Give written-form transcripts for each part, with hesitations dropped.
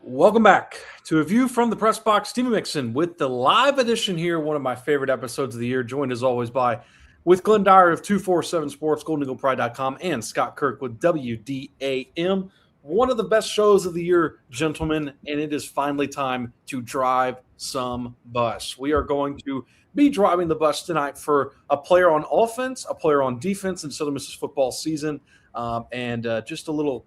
Welcome back to a view from the press box. Dima Mixon with the live edition here, one of my favorite episodes of the year, joined as always with Glyn Dyar of 247 Sports, GoldenEaglePride.com, and Scott Kirk with WDAM. One of the best shows of the year, gentlemen, and it is finally time to drive some bus. We are going to be driving the bus tonight for a player on offense, a player on defense in Southern Miss's football season, and just a little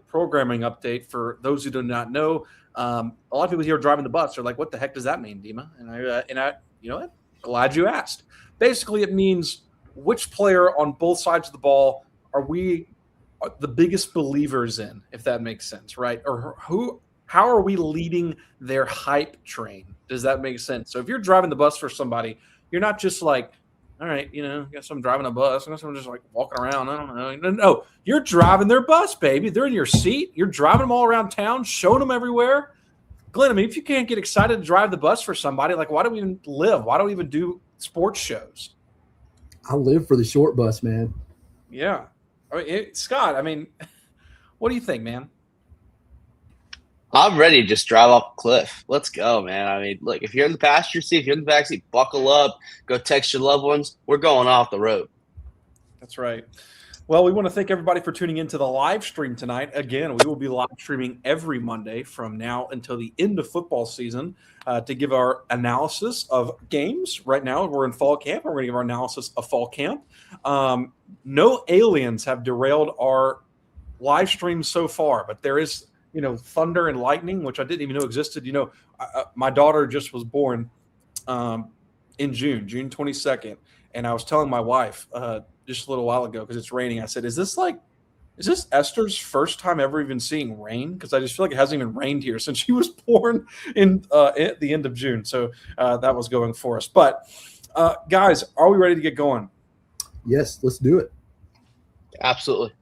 programming update for those who do not know. A lot of people here driving the bus are like, what the heck does that mean, Dima? And I you know what? Glad you asked. Basically, it means which player on both sides of the ball are we the biggest believers in, if that makes sense, right? Or how are we leading their hype train? Does that make sense? So if you're driving the bus for somebody, you're not just like, all right, I guess I'm driving a bus. I guess I'm just like walking around. I don't know. No, you're driving their bus, baby. They're in your seat. You're driving them all around town, showing them everywhere. Glyn, I mean, if you can't get excited to drive the bus for somebody, like, why do we even live? Why do we even do sports shows? I live for the short bus, man. Yeah. Scott, what do you think, man? I'm ready to just drive off a cliff. Let's go, man. I mean, look, if you're in the passenger seat, if you're in the backseat, buckle up, go text your loved ones. We're going off the road. That's right. Well, we want to thank everybody for tuning into the live stream tonight. Again, we will be live streaming every Monday from now until the end of football season to give our analysis of games. Right now, we're in fall camp. We're going to give our analysis of fall camp. No aliens have derailed our live stream so far, but there is thunder and lightning, which I didn't even know existed. My daughter just was born in June 22nd. And I was telling my wife just a little while ago, because it's raining, I said, is this Esther's first time ever even seeing rain? Because I just feel like it hasn't even rained here since she was born at the end of June. So that was going for us. But guys, are we ready to get going? Yes, let's do it. Absolutely.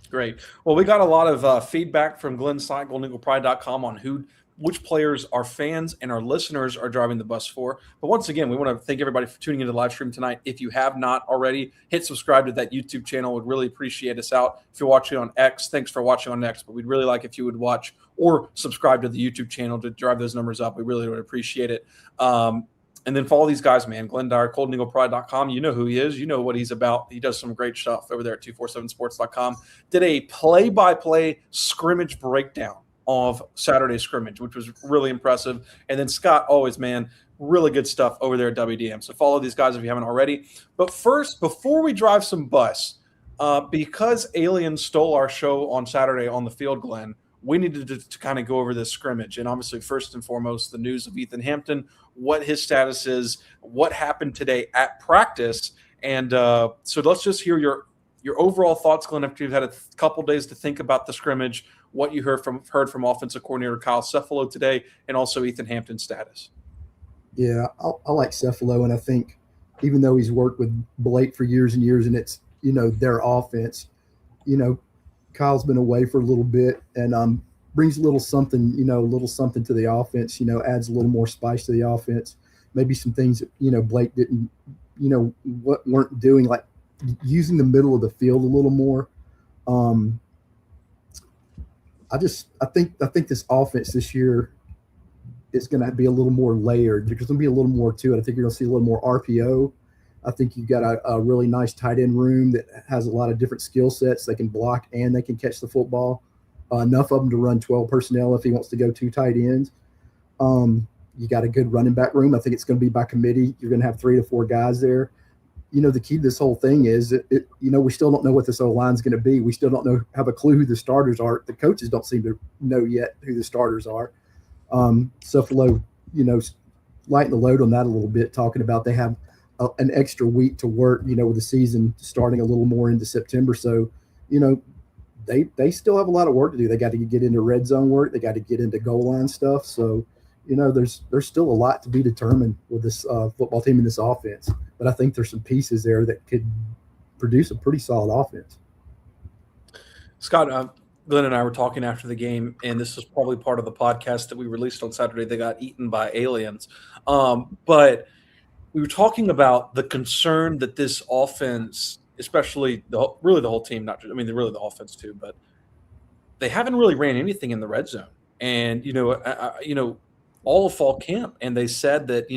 Great. Well, we got a lot of feedback from Glyn's site, GoldenEaglePride.com, on which players our fans and our listeners are driving the bus for. But once again, we want to thank everybody for tuning into the live stream tonight. If you have not already, hit subscribe to that YouTube channel. We'd really appreciate us out. If you're watching on X, thanks for watching on X. But we'd really like if you would watch or subscribe to the YouTube channel to drive those numbers up. We really would appreciate it. And then follow these guys, man. Glyn Dyar, GoldenEaglePride.com. You know who he is. You know what he's about. He does some great stuff over there at 247sports.com. Did a play-by-play scrimmage breakdown of Saturday scrimmage, which was really impressive. And then Scott, always, man, really good stuff over there at WDAM. So follow these guys if you haven't already. But first, before we drive some bus, because aliens stole our show on Saturday on the field, Glyn, we needed to kind of go over this scrimmage. And obviously, first and foremost, the news of Ethan Hampton, what his status is, what happened today at practice. And so let's just hear your overall thoughts, Glyn, after you've had a couple days to think about the scrimmage, what you heard from offensive coordinator Kyle Cephalo today, and also Ethan Hampton's status. Yeah, I like Cephalo, and I think even though he's worked with Blake for years and years, and it's, their offense, Kyle's been away for a little bit and brings a little something to the offense, adds a little more spice to the offense. Maybe some things that, Blake didn't, weren't doing, like using the middle of the field a little more. I think this offense this year is going to be a little more layered. There's going to be a little more to it. I think you're going to see a little more RPO. I think you've got a really nice tight end room that has a lot of different skill sets. They can block and they can catch the football. Enough of them to run 12 personnel if he wants to go 2 tight ends. You got a good running back room. I think it's going to be by committee. You're going to have 3 to 4 guys there. The key to this whole thing is, we still don't know what this O-line is going to be. We still don't have a clue who the starters are. The coaches don't seem to know yet who the starters are. Cephalo, lighten the load on that a little bit, talking about they have an extra week to work, with the season starting a little more into September. So, they still have a lot of work to do. They got to get into red zone work. They got to get into goal line stuff. So, there's still a lot to be determined with this football team and this offense. But I think there's some pieces there that could produce a pretty solid offense. Scott, Glyn and I were talking after the game, and this is probably part of the podcast that we released on Saturday. They got eaten by aliens. But we were talking about the concern that this offense, especially the whole team, really the offense too, but they haven't really ran anything in the red zone. And, all of fall camp. And they said that,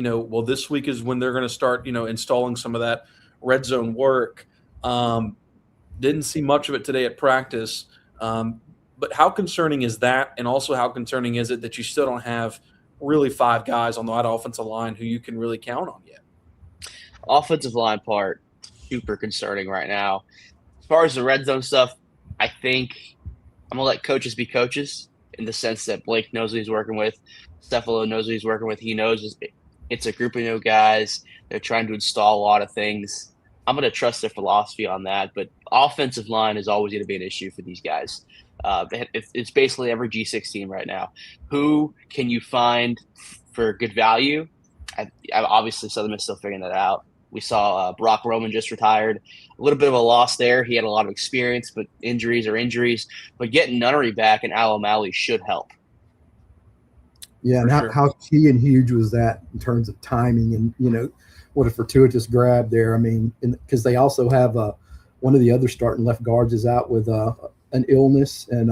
this week is when they're going to start, installing some of that red zone work. Didn't see much of it today at practice. But how concerning is that? And also how concerning is it that you still don't have really 5 guys on that offensive line who you can really count on yet? Offensive line part, super concerning right now. As far as the red zone stuff, I think I'm going to let coaches be coaches in the sense that Blake knows what he's working with. Cephalo knows what he's working with. He knows it's a group of new guys. They're trying to install a lot of things. I'm going to trust their philosophy on that. But offensive line is always going to be an issue for these guys. It's basically every G6 team right now. Who can you find for good value? Obviously, Southern Miss still figuring that out. We saw Brock Roman just retired. A little bit of a loss there. He had a lot of experience, but injuries are injuries. But getting Nunnery back and Al O'Malley should help. Yeah, and how key and huge was that in terms of timing and, what a fortuitous grab there. I mean, because they also have one of the other starting left guards is out with an illness, and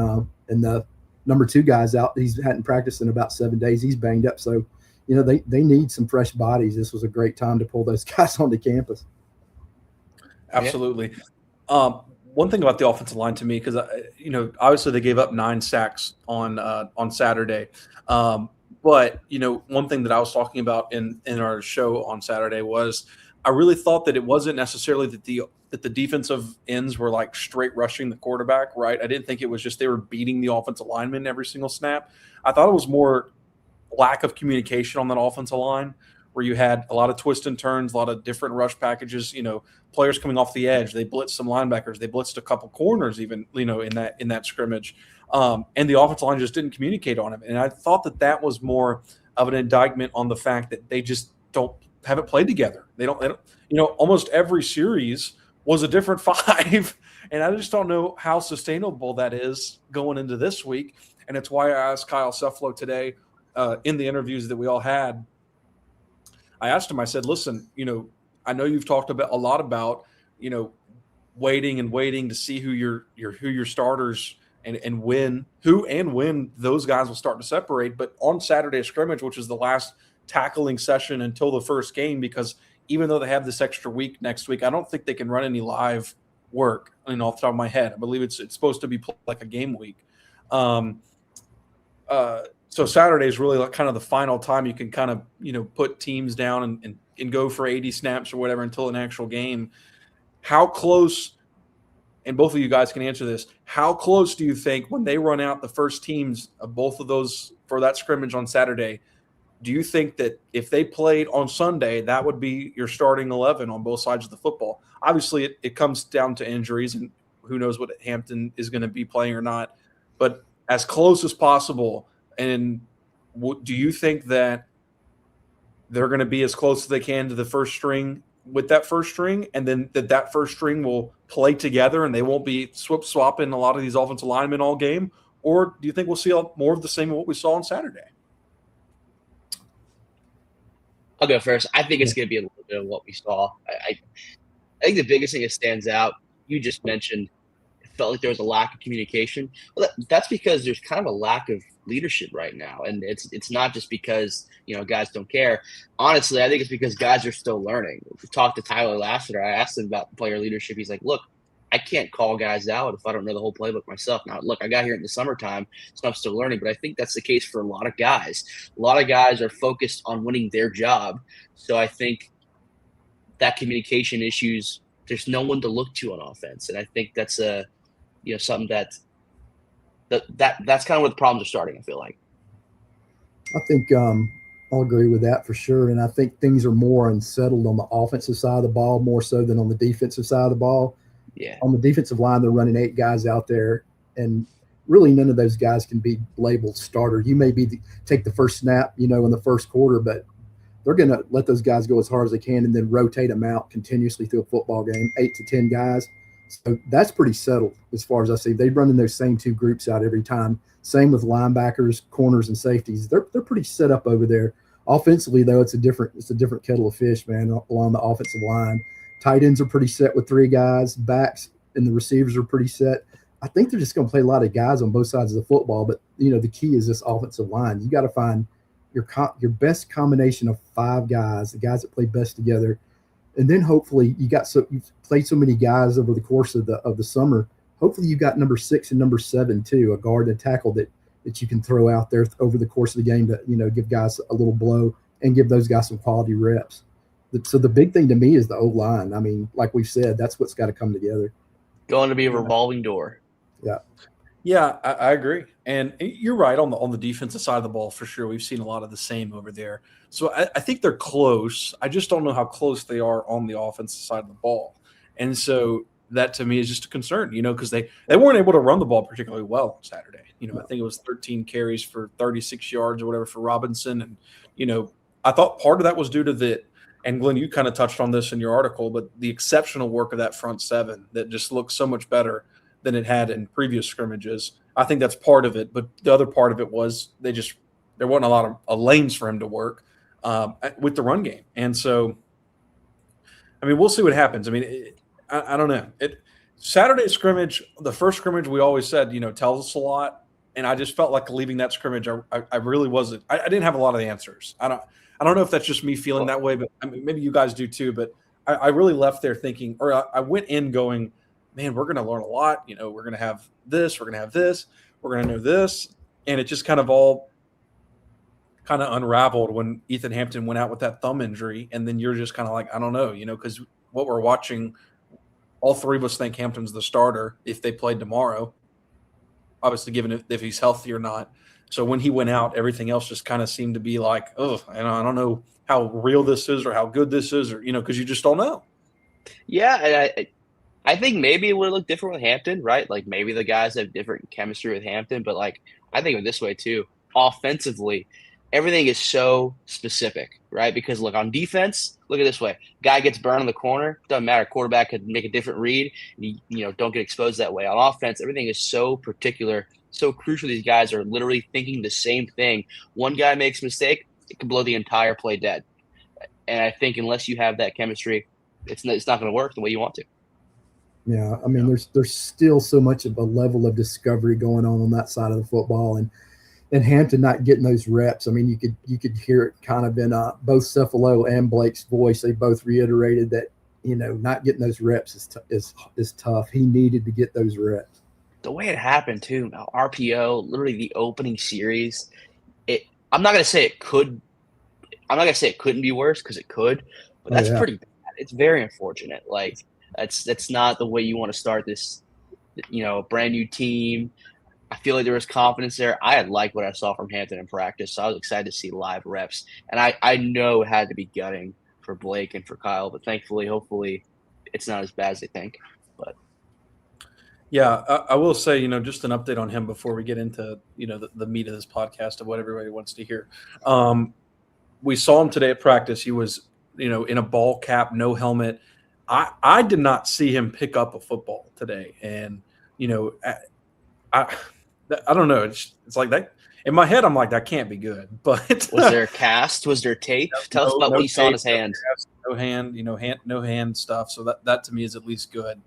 the number 2 guy's out. He hadn't practiced in about 7 days. He's banged up. So, they need some fresh bodies. This was a great time to pull those guys onto campus. Absolutely. Yeah. One thing about the offensive line to me, because obviously they gave up 9 sacks on Saturday. But one thing that I was talking about in our show on Saturday was I really thought that it wasn't necessarily that the defensive ends were like straight rushing the quarterback, right? I didn't think it was just they were beating the offensive lineman every single snap. I thought it was more lack of communication on that offensive line, where you had a lot of twists and turns, a lot of different rush packages, players coming off the edge. They blitzed some linebackers. They blitzed a couple corners even, in that scrimmage. And the offensive line just didn't communicate on him. And I thought that was more of an indictment on the fact that they just haven't played together. They don't, almost every series was a different 5. And I just don't know how sustainable that is going into this week. And it's why I asked Kyle Cephalo today in the interviews that we all had. I asked him, I said, listen, I know you've talked a lot about, waiting to see who your starters and when those guys will start to separate. But on Saturday scrimmage, which is the last tackling session until the first game, because even though they have this extra week next week, I don't think they can run any live work. Off the top of my head, I believe it's supposed to be like a game week. So Saturday is really like kind of the final time you can kind of, put teams down and go for 80 snaps or whatever until an actual game. How close, and both of you guys can answer this, how close do you think when they run out the first teams of both of those for that scrimmage on Saturday, do you think that if they played on Sunday, that would be your starting 11 on both sides of the football? Obviously, it comes down to injuries, and who knows what Hampton is going to be playing or not. But as close as possible, and do you think that they're going to be as close as they can to the first string with that first string, and then that first string will play together and they won't be swapping a lot of these offensive linemen all game? Or do you think we'll see more of the same of what we saw on Saturday? I'll go first. I think it's going to be a little bit of what we saw. I think the biggest thing that stands out, you just mentioned felt like there was a lack of communication. Well, that's because there's kind of a lack of leadership right now, and it's not just because guys don't care. Honestly, I think it's because guys are still learning. We talked to Tyler Lassiter. I asked him about player leadership. He's like, "Look, I can't call guys out if I don't know the whole playbook myself. Now, look, I got here in the summertime, so I'm still learning, but I think that's the case for a lot of guys. A lot of guys are focused on winning their job, so I think that communication issues, there's no one to look to on offense, and I think that's something that's kind of where the problems are starting. I feel like. I think I'll agree with that for sure, and I think things are more unsettled on the offensive side of the ball more so than on the defensive side of the ball. Yeah. On the defensive line, they're running 8 guys out there, and really none of those guys can be labeled starter. You may take the first snap, in the first quarter, but they're going to let those guys go as hard as they can and then rotate them out continuously through a football game, 8 to 10 guys. So that's pretty settled as far as I see. They run in those same 2 groups out every time. Same with linebackers, corners, and safeties. They're pretty set up over there. Offensively, though, it's a different kettle of fish, man, along the offensive line. Tight ends are pretty set with 3 guys. Backs and the receivers are pretty set. I think they're just going to play a lot of guys on both sides of the football. But, the key is this offensive line. You got to find your best combination of 5 guys, the guys that play best together. And then hopefully you've played so many guys over the course of the summer. Hopefully you got number 6 and number 7 too, a guard and tackle that you can throw out there over the course of the game to, give guys a little blow and give those guys some quality reps. So the big thing to me is the O-line. I mean, like we've said, that's what's got to come together. Going to be a revolving door. Yeah. Yeah, I agree. And you're right on the defensive side of the ball for sure. We've seen a lot of the same over there. So I think they're close. I just don't know how close they are on the offensive side of the ball. And so that to me is just a concern, because they weren't able to run the ball particularly well on Saturday. I think it was 13 carries for 36 yards or whatever for Robinson. And, I thought part of that was due to and Glyn, you kind of touched on this in your article, but the exceptional work of that front 7 that just looks so much better than it had in previous scrimmages. I think that's part of it, but the other part of it was there wasn't a lot of lanes for him to work with the run game. And so, I mean, we'll see what happens. I mean, I don't know. Saturday's scrimmage, the first scrimmage, we always said, tells us a lot. And I just felt like leaving that scrimmage, I really wasn't – I didn't have a lot of the answers. I don't know if that's just me feeling that way, but I mean, maybe you guys do too. But I really left there thinking – or I went in going, man, we're going to learn a lot. We're going to have this. We're going to have this. We're going to know this. And it just kind of all kind of unraveled when Ethan Hampton went out with that thumb injury. And then you're just kind of like, I don't know, because what we're watching, all 3 of us think Hampton's the starter if they played tomorrow, obviously given if he's healthy or not. So when he went out, everything else just kind of seemed to be like, oh, I don't know how real this is or how good this is, or, because you just don't know. Yeah, and I think maybe it would look different with Hampton, right? Like maybe the guys have different chemistry with Hampton, but like I think of it this way too. Offensively, everything is so specific, right? Because look, on defense, look at it this way. Guy gets burned in the corner, doesn't matter. Quarterback could make a different read, and you don't get exposed that way. On offense, everything is so particular, so crucial. These guys are literally thinking the same thing. One guy makes a mistake, it can blow the entire play dead. And I think unless you have that chemistry, it's not going to work the way you want to. Yeah, I mean, there's still so much of a level of discovery going on that side of the football, and Hampton not getting those reps. I mean, you could hear it kind of in both Cephalo and Blake's voice. They both reiterated that not getting those reps is tough. He needed to get those reps. The way it happened too, RPO, literally the opening series. I'm not gonna say it couldn't be worse because it could, but that's pretty bad. It's very unfortunate. Like that's not the way you want to start this, brand new team. I feel like there was confidence there. I had liked what I saw from Hampton in practice, so I was excited to see live reps. And I know it had to be gutting for Blake and for Kyle, but thankfully, hopefully, it's not as bad as they think. But yeah, I will say, just an update on him before we get into, the meat of this podcast of what everybody wants to hear. We saw him today at practice. He was, in a ball cap, no helmet. I did not see him pick up a football today. And, I don't know. It's like that. In my head, I'm like, that can't be good. But was there a cast? Was there tape? Tell us about what you saw in his hand. No hand, no hand stuff. So that to me is at least good.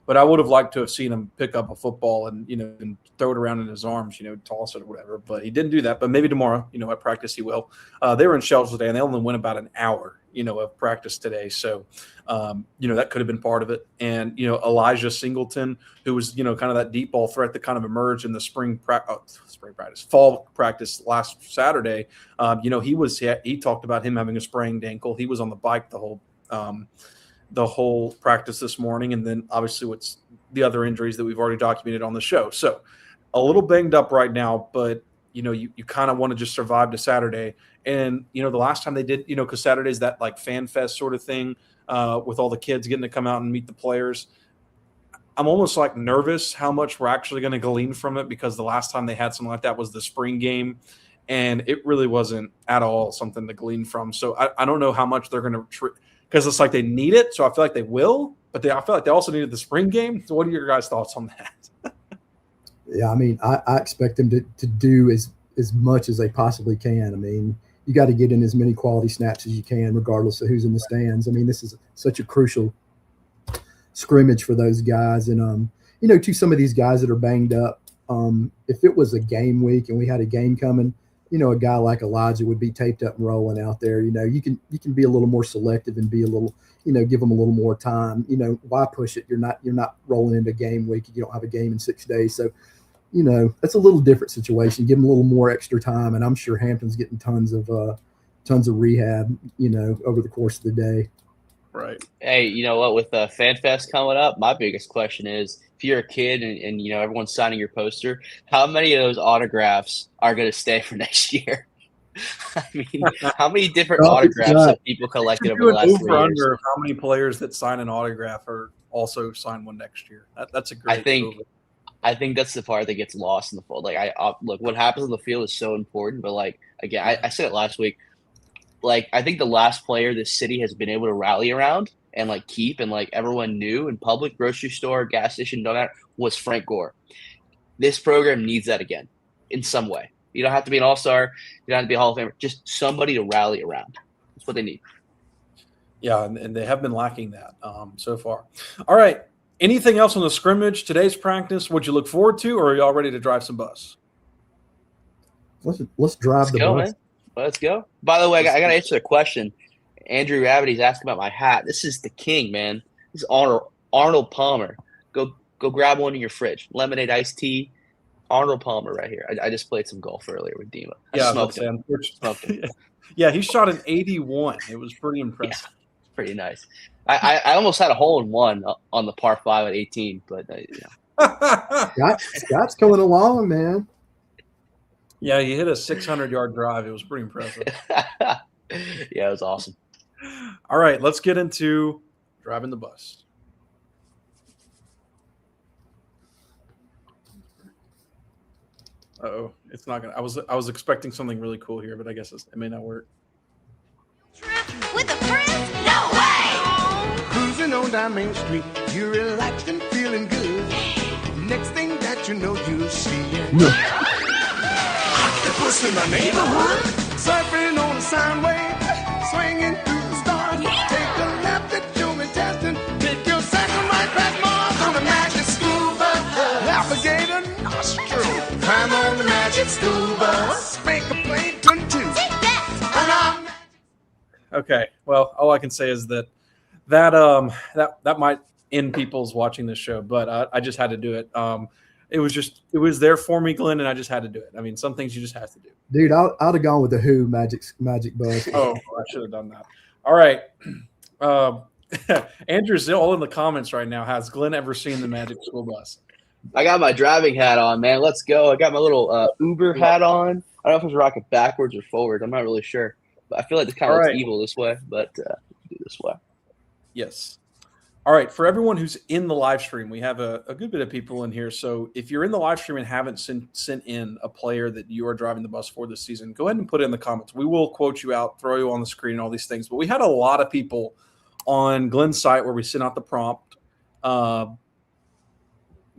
but I would have liked to have seen him pick up a football and and throw it around in his arms, toss it or whatever. But he didn't do that. But maybe tomorrow, at practice he will. They were in shells today, and they only went about an hour, of practice today. So, that could have been part of it. And Elijah Singleton, who was kind of that deep ball threat that kind of emerged in the fall practice last Saturday. He talked about him having a sprained ankle. He was on the bike the whole practice this morning, and then obviously what's the other injuries that we've already documented on the show. So a little banged up right now, but you kind of want to just survive to Saturday. And the last time they did, because Saturday's that like fan fest sort of thing with all the kids getting to come out and meet the players. I'm almost like nervous how much we're actually going to glean from it, because the last time they had something like that was the spring game, and it really wasn't at all something to glean from. So I don't know how much they're going to because it's like they need it. So I feel like they will, but I feel like they also needed the spring game. So what are your guys' thoughts on that? Yeah, I mean, I expect them to do as much as they possibly can. I mean, you got to get in as many quality snaps as you can, regardless of who's in the stands. I mean, this is such a crucial scrimmage for those guys. And, to some of these guys that are banged up, if it was a game week and we had a game coming, a guy like Elijah would be taped up and rolling out there. You can be a little more selective and be a little, give them a little more time. Why push it? You're not rolling into game week. You don't have a game in 6 days. So, that's a little different situation. Give them a little more extra time. And I'm sure Hampton's getting tons of rehab, over the course of the day. Right. Hey, you know what? With FanFest coming up, my biggest question is, if you're a kid and everyone's signing your poster, how many of those autographs are going to stay for next year? I mean, how many different autographs have people collected over the last 3 years? Under how many players that sign an autograph are also sign one next year? That's a great. I think that's the part that gets lost in the fold. Like, look, what happens on the field is so important, but like again, I said it last week. Like, I think the last player this city has been able to rally around and like keep and like everyone knew in public, grocery store, gas station, no matter, was Frank Gore. This program needs that again in some way. You don't have to be an all-star. You don't have to be a Hall of Famer. Just somebody to rally around. That's what they need. Yeah, and they have been lacking that so far. All right. Anything else on the scrimmage, today's practice, would you look forward to, or are y'all ready to drive some bus? Let's drive the bus. Man. Let's go. By the way, I got to answer a question. Andrew Ravity's asking about my hat. This is the king, man. This is Arnold Palmer. Go grab one in your fridge. Lemonade iced tea. Arnold Palmer right here. I just played some golf earlier with Dima. Smoked him. Yeah, he shot an 81. It was pretty impressive. Yeah, pretty nice. I almost had a hole in one on the par 5 at 18, but Scott's coming along, man. Yeah, he hit a 600-yard drive. It was pretty impressive. Yeah, it was awesome. All right, let's get into driving the bus. Uh-oh, it's not gonna. I was expecting something really cool here, but I guess it may not work. With a friend? No way! Cruising on down Main Street, you're relaxed and feeling good. Next thing that you know, you see it. Octopus in the neighborhood, surfing on a sound wave, swinging through the stars. Take a left at Jimmy Teston, take your second right past Mars on the magic school bus. Alligator nostril, climb on the magic school bus, make a plane turn two. Take that! Okay, well, all I can say is that might end people's watching this show, but I just had to do it. It was there for me, Glyn, and I just had to do it. I mean, some things you just have to do. Dude, I'd have gone with the Who Magic Bus. Oh, I should have done that. All right. Andrew's all in the comments right now. Has Glyn ever seen the Magic School Bus? I got my driving hat on, man. Let's go. I got my little Uber hat on. I don't know if I was rocking backwards or forward. I'm not really sure. But I feel like it kind of looks evil this way, but do this way. Yes. All right. For everyone who's in the live stream, we have a good bit of people in here. So if you're in the live stream and haven't sent in a player that you are driving the bus for this season, go ahead and put it in the comments. We will quote you out, throw you on the screen, and all these things. But we had a lot of people on Glyn's site where we sent out the prompt,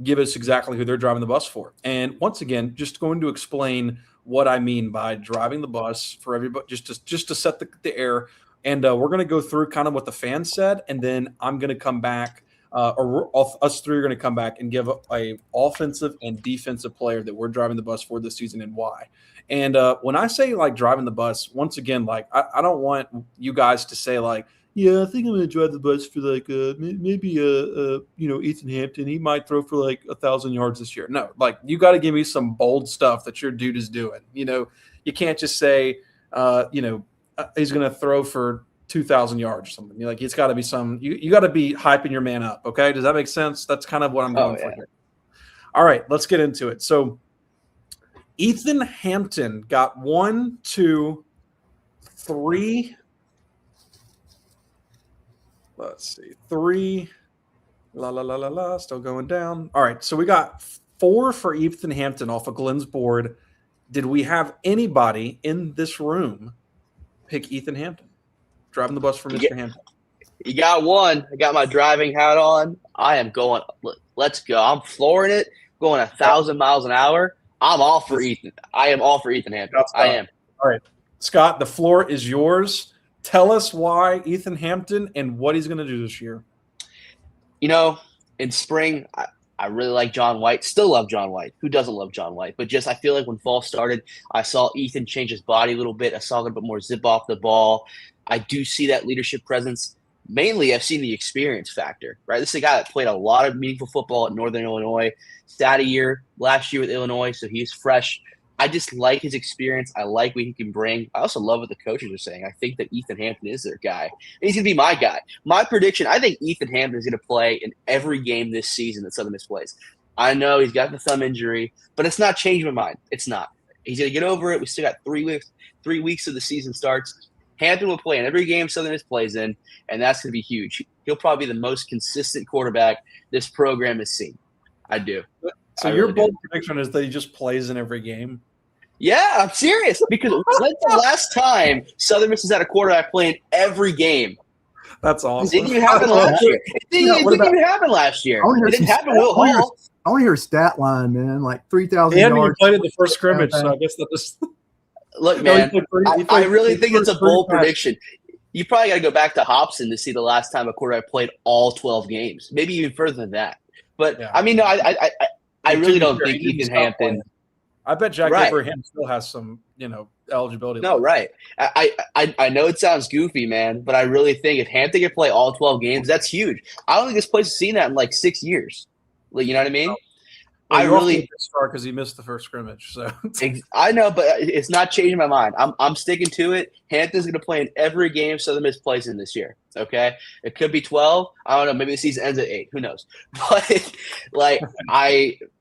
give us exactly who they're driving the bus for. And once again, just going to explain what I mean by driving the bus for everybody, just to set the air. And we're going to go through kind of what the fans said, and then I'm going to come back us three are going to come back and give a offensive and defensive player that we're driving the bus for this season and why. And when I say like driving the bus, once again, like I don't want you guys to say like, yeah, I think I'm going to drive the bus for like maybe Ethan Hampton. He might throw for like 1,000 yards this year. No, like you got to give me some bold stuff that your dude is doing. You can't just say he's going to throw for 2,000 yards or something. Like it's got to be some. You got to be hyping your man up. Okay, does that make sense? That's kind of what I'm going for here. All right, let's get into it. So Ethan Hampton got 1, 2, 3. Let's see. 3. Still going down. All right. So we got 4 for Ethan Hampton off of Glyn's board. Did we have anybody in this room pick Ethan Hampton? Driving the bus for Mr. Hampton. You got one. I got my driving hat on. I am going. Let's go. I'm flooring it. Going 1,000 miles an hour. I'm all for Ethan. I am all for Ethan Hampton. I am. All right. Scott, the floor is yours. Tell us why Ethan Hampton and what he's going to do this year. In spring, I really like John White. Still love John White. Who doesn't love John White? But I feel like when fall started, I saw Ethan change his body a little bit. I saw a little bit more zip off the ball. I do see that leadership presence. Mainly, I've seen the experience factor, right? This is a guy that played a lot of meaningful football at Northern Illinois. Sat a year last year with Illinois, so he's fresh. I just like his experience. I like what he can bring. I also love what the coaches are saying. I think that Ethan Hampton is their guy. And he's going to be my guy. My prediction, I think Ethan Hampton is going to play in every game this season that Southern Miss plays. I know he's got the thumb injury, but it's not changing my mind. It's not. He's going to get over it. We still got 3 weeks. 3 weeks of the season starts. Hampton will play in every game Southern Miss plays in, and that's going to be huge. He'll probably be the most consistent quarterback this program has seen. I do. So your bold prediction is that he just plays in every game? Yeah, I'm serious. Because when's the last time Southern Miss has had a quarterback playing every game? That's awesome. It didn't even happen last year. It didn't even happen last year. It didn't happen Will Hall. I want to hear a stat line, man. Like 3,000 yards. He hadn't even played at the first scrimmage, so I guess that just – Look, man, I really think it's a bold prediction. You probably got to go back to Hobson to see the last time a quarterback played all 12 games, maybe even further than that. But, yeah. I mean, no, I really don't think Ethan Hampton – I bet Jack Abraham still has some, eligibility. No, right. I know it sounds goofy, man, but I really think if Hampton can play all 12 games, that's huge. I don't think this place has seen that in like 6 years. Like, you know what I mean? No. Well, I really start because he missed the first scrimmage. So I know, but it's not changing my mind. I'm sticking to it. Hampton's going to play in every game Southern Miss plays in this year. Okay, it could be 12. I don't know. Maybe the season ends at 8. Who knows? But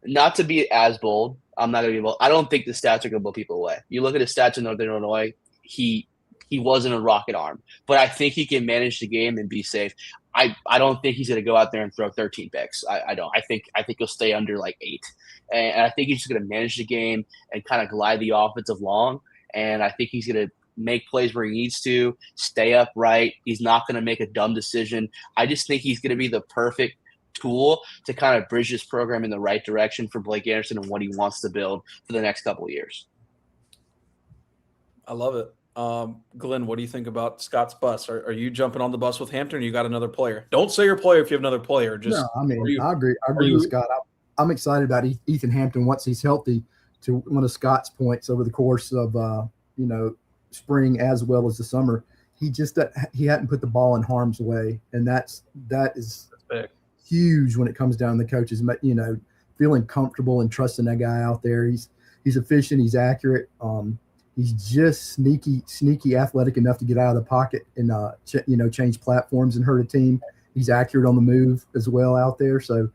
not to be as bold. I'm not going to be bold. I don't think the stats are going to blow people away. You look at his stats in Northern Illinois. He wasn't a rocket arm, but I think he can manage the game and be safe. I don't think he's going to go out there and throw 13 picks. I don't. I think he'll stay under like 8, and I think he's just going to manage the game and kind of glide the offensive long. And I think he's going to make plays where he needs to, stay upright. He's not going to make a dumb decision. I just think he's going to be the perfect tool to kind of bridge this program in the right direction for Blake Anderson and what he wants to build for the next couple of years. I love it. Glyn, what do you think about Scott's bus? Are you jumping on the bus with Hampton or you got another player? Don't say your player if you have another player. Just I agree. I agree with Scott. I'm excited about Ethan Hampton once he's healthy, to one of Scott's points over the course of spring as well as the summer. He hadn't put the ball in harm's way, and that is huge when it comes down to the coaches, feeling comfortable and trusting that guy out there. He's efficient. He's accurate. He's just sneaky athletic enough to get out of the pocket and, change platforms and hurt a team. He's accurate on the move as well out there. So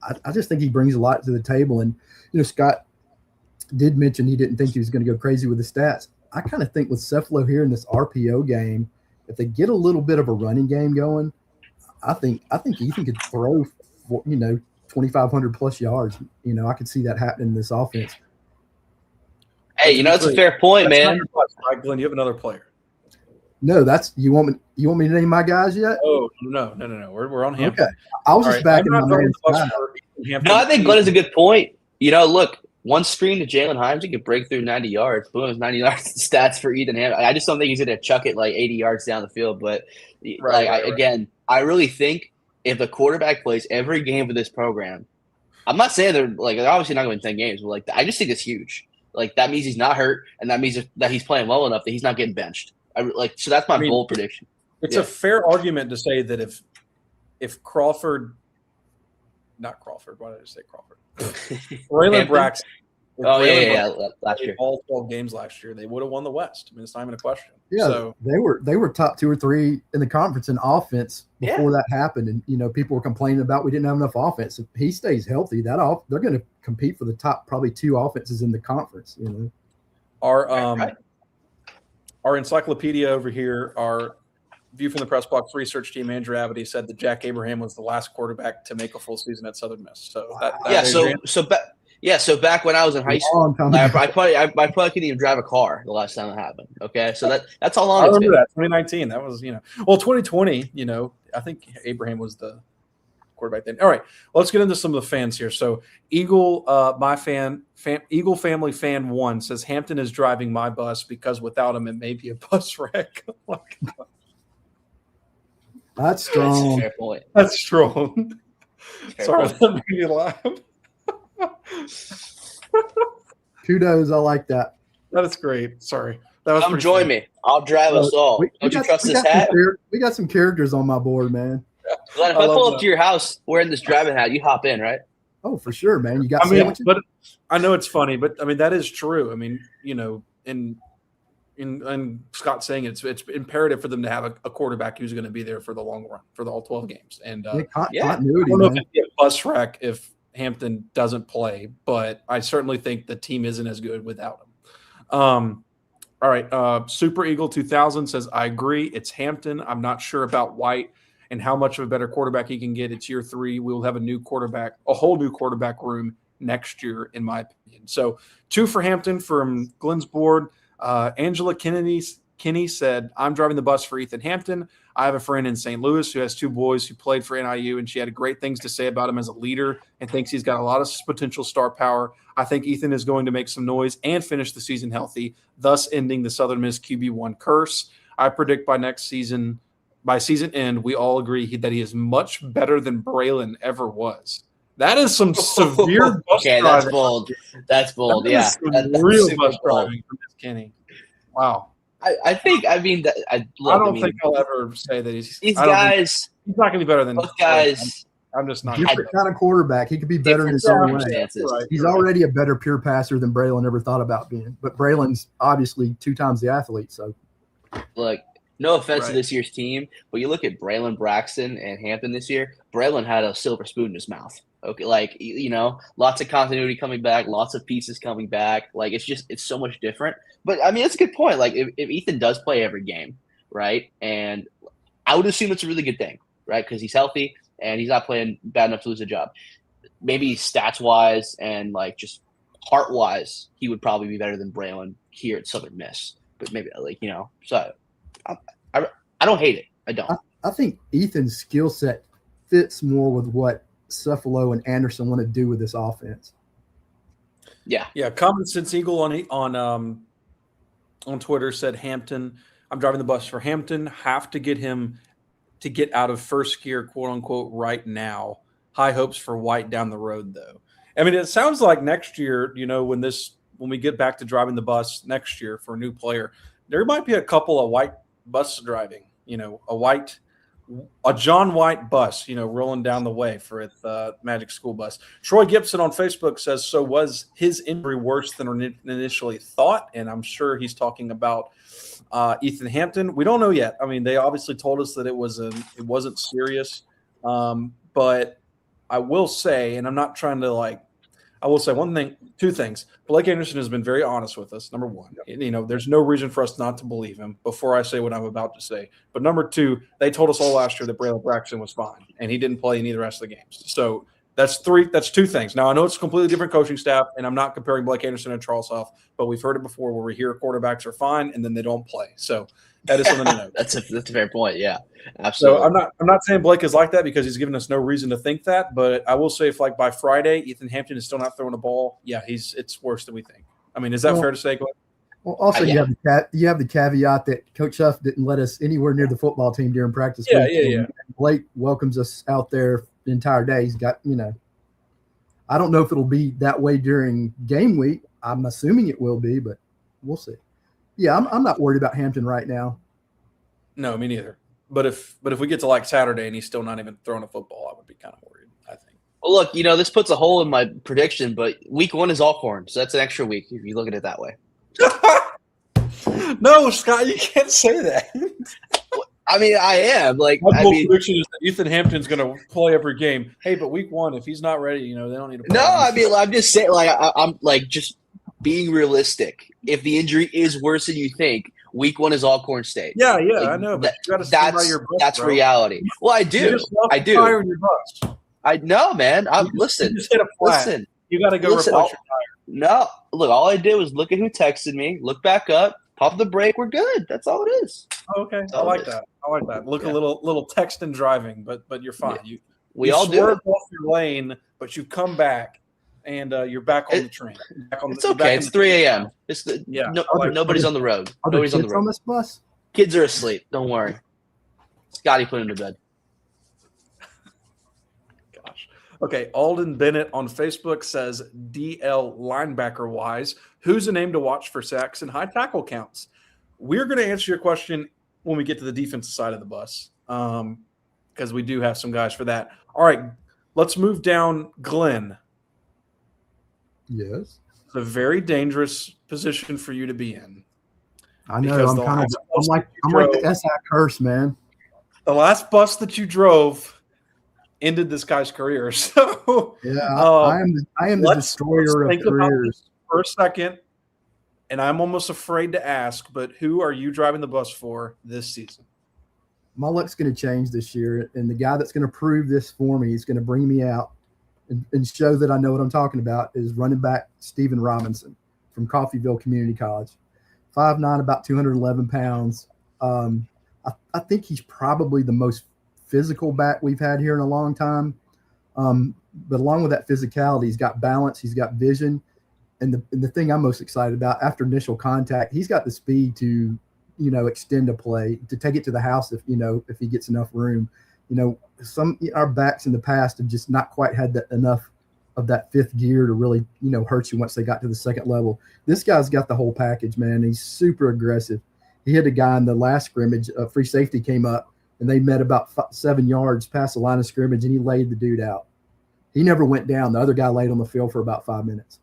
I just think he brings a lot to the table. And, Scott did mention he didn't think he was going to go crazy with the stats. I kind of think with Cephalo here in this RPO game, if they get a little bit of a running game going, I think Ethan could throw, 2,500 plus yards. I could see that happening in this offense. Hey, that's a fair point, man. Right, Glyn, you have another player. No, you want me to name my guys yet? Oh, no. We're on Hampton. Okay. I was just backing my man. No, I think Glyn is a good point. Look, one screen to Jalen Himes, he could break through 90 yards. Boom, 90 yards stats for Ethan Hampton. I just don't think he's going to chuck it like 80 yards down the field. But again, I really think if the quarterback plays every game for this program, I'm not saying they're obviously not going to win 10 games, but I just think it's huge. That means he's not hurt, and that means that he's playing well enough that he's not getting benched. So that's my bold prediction. It's a fair argument to say that if Crawford, not Crawford, why did I say Crawford? Braylon Braxton. Last year. All 12 games last year, they would have won the West. I mean, it's not even a question. Yeah, so they were top 2 or 3 in the conference in offense before that happened, and people were complaining about we didn't have enough offense. If he stays healthy, they're going to compete for the top probably 2 offenses in the conference. Our encyclopedia over here, our View from the Press Box research team, Andrew Abity, said that Jack Abraham was the last quarterback to make a full season at Southern Miss. So So back when I was in high school, I probably couldn't even drive a car the last time it happened. Okay, so that's how long. I remember that 2019. That was 2020. I think Abraham was the quarterback then. All right, let's get into some of the fans here. So Eagle, Eagle Family Fan 1 says Hampton is driving my bus because without him it may be a bus wreck. That's strong. That's a fair point. That's strong. Sorry, that made me laugh. Kudos, I like that. That is great. Sorry. That was Come join me. I'll drive us all. Don't you trust this hat? We got some characters on my board, man. Glenn, if I pull up to your house wearing this driving hat, you hop in, right? Oh, for sure, man. You got sandwiches? But I know it's funny, but I mean that is true. I mean, in Scott saying it's imperative for them to have a quarterback who's going to be there for the long run, for the all 12 games. And continuity, I don't know if it'd be a bus wreck if Hampton doesn't play, but I certainly think the team isn't as good without him. All right. Super Eagle 2000 says, I agree. It's Hampton. I'm not sure about White and how much of a better quarterback he can get. It's year 3. We will have a whole new quarterback room next year, in my opinion. So 2 for Hampton from Glenn's board. Angela Kinney said, I'm driving the bus for Ethan Hampton. I have a friend in St. Louis who has 2 boys who played for NIU, and she had great things to say about him as a leader and thinks he's got a lot of potential star power. I think Ethan is going to make some noise and finish the season healthy, thus ending the Southern Miss QB1 curse. I predict by season end, we all agree that he is much better than Braylon ever was. That is some severe bus driving. That's bold. That's bold. That's real bus driving from Miss Kinney. Wow. I think I'll ever say that he's guys. He's not going to be better than those guys. I'm just not. Different kind of quarterback. He could be better in his own way. Right. He's already a better pure passer than Braylon ever thought about being. But Braylon's obviously 2 times the athlete. So, look, no offense to this year's team, but you look at Braylon Braxton and Hampton this year. Braylon had a silver spoon in his mouth. Okay, lots of continuity coming back, lots of pieces coming back. It's so much different. But I mean, it's a good point. If Ethan does play every game, right, and I would assume it's a really good thing, right, because he's healthy and he's not playing bad enough to lose a job. Maybe stats wise and just heart wise, he would probably be better than Braylon here at Southern Miss. But maybe so I don't hate it. I don't. I think Ethan's skill set fits more with what Cephalo and Anderson want to do with this offense. Yeah. Common Sense Eagle on Twitter said Hampton. I'm driving the bus for Hampton. Have to get him to get out of first gear, quote unquote, right now. High hopes for White down the road, though. I mean, it sounds like next year, when we get back to driving the bus next year for a new player, there might be a couple of White bus driving. A John White bus, rolling down the way for the Magic School Bus. Troy Gibson on Facebook says, so was his injury worse than initially thought? And I'm sure he's talking about Ethan Hampton. We don't know yet. I mean, they obviously told us that it wasn't serious. But I will say, and I'm not trying to I will say two things. Blake Anderson has been very honest with us. Number one, there's no reason for us not to believe him before I say what I'm about to say. But number two, they told us all last year that Braylon Braxton was fine, and he didn't play any of the rest of the games. So that's 2 things. Now, I know it's a completely different coaching staff, and I'm not comparing Blake Anderson and Charles Huff, but we've heard it before where we hear quarterbacks are fine, and then they don't play. So that is something to know. That's a fair point. Yeah, absolutely. So I'm not saying Blake is like that because he's given us no reason to think that, but I will say if by Friday Ethan Hampton is still not throwing a ball, it's worse than we think. I mean, is that fair to say, Glenn? Well, also, Yeah. you have the caveat that Coach Huff didn't let us anywhere near the football team during practice Yeah, week. yeah. And Blake welcomes us out there the entire day. He's got, I don't know if it'll be that way during game week. I'm assuming it will be, but we'll see. Yeah, I'm not worried about Hampton right now. No, me neither. But if we get to like Saturday and he's still not even throwing a football, I would be kind of worried, I think. Well, look, this puts a hole in my prediction, but week 1 is Alcorn, so that's an extra week if you look at it that way. No, Scott, you can't say that. I mean, I am. My bold prediction is that Ethan Hampton's going to play every game. Hey, but week 1, if he's not ready, they don't need to play. No, I mean, I'm just saying, I'm just being realistic. If the injury is worse than you think, week 1 is Alcorn State. Yeah, I know, but you got to stand by your bus, that's bro. reality. Well, I do. I do. Tire in your bus. I know, man. Listen. You just hit a flat. Listen. You got to go replace your tire. No, look, all I did was look at who texted me, look back up, pop the brake, we're good. That's all it is. Oh, okay. I like that. Look, a little text and driving, but you're fine. Yeah. You all do it. swerved off your lane, but you come back and you're back on the train. It's okay. It's 3 a.m. Nobody's on the road. Are there Nobody's on the kids road. on this bus? Kids are asleep. Don't worry. Scotty put him to bed. Gosh. Okay. Alden Bennett on Facebook says DL linebacker wise, who's a name to watch for sacks and high tackle counts? We're going to answer your question when we get to the defensive side of the bus, because we do have some guys for that. All right, let's move down. Glyn. Yes. It's a very dangerous position for you to be in. I know. I'm like the SI curse, man. The last bus that you drove ended this guy's career. So yeah, I am the destroyer of careers. For a second, and I'm almost afraid to ask, but who are you driving the bus for this season? My luck's going to change this year, and the guy that's going to prove this for me is going to bring me out and show that I know what I'm talking about is running back Steven Robinson from Coffeyville Community College. 5'9", about 211 pounds. I think he's probably the most physical back we've had here in a long time. But along with that physicality, he's got balance, he's got vision. And the thing I'm most excited about, after initial contact, he's got the speed to, extend a play, to take it to the house if he gets enough room. Our backs in the past have just not quite had enough of that fifth gear to really, hurt you once they got to the second level. This guy's got the whole package, man. He's super aggressive. He hit a guy in the last scrimmage, free safety came up, and they met about 7 yards past the line of scrimmage, and he laid the dude out. He never went down. The other guy laid on the field for about 5 minutes.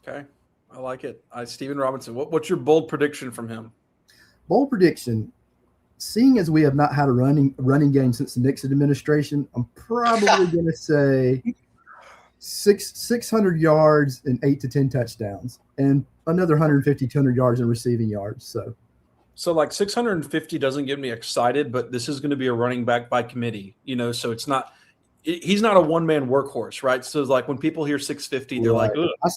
Okay. I like it. Steven Robinson, what's your bold prediction from him? Bold prediction. Seeing as we have not had a running game since the Nixon administration, I'm probably going to say 600 yards and 8 to 10 touchdowns and another 150, 200 yards in receiving yards. So like 650 doesn't get me excited, but this is going to be a running back by committee, so it's not – he's not a one-man workhorse, right? So it's like when people hear 650, they're like, ugh, I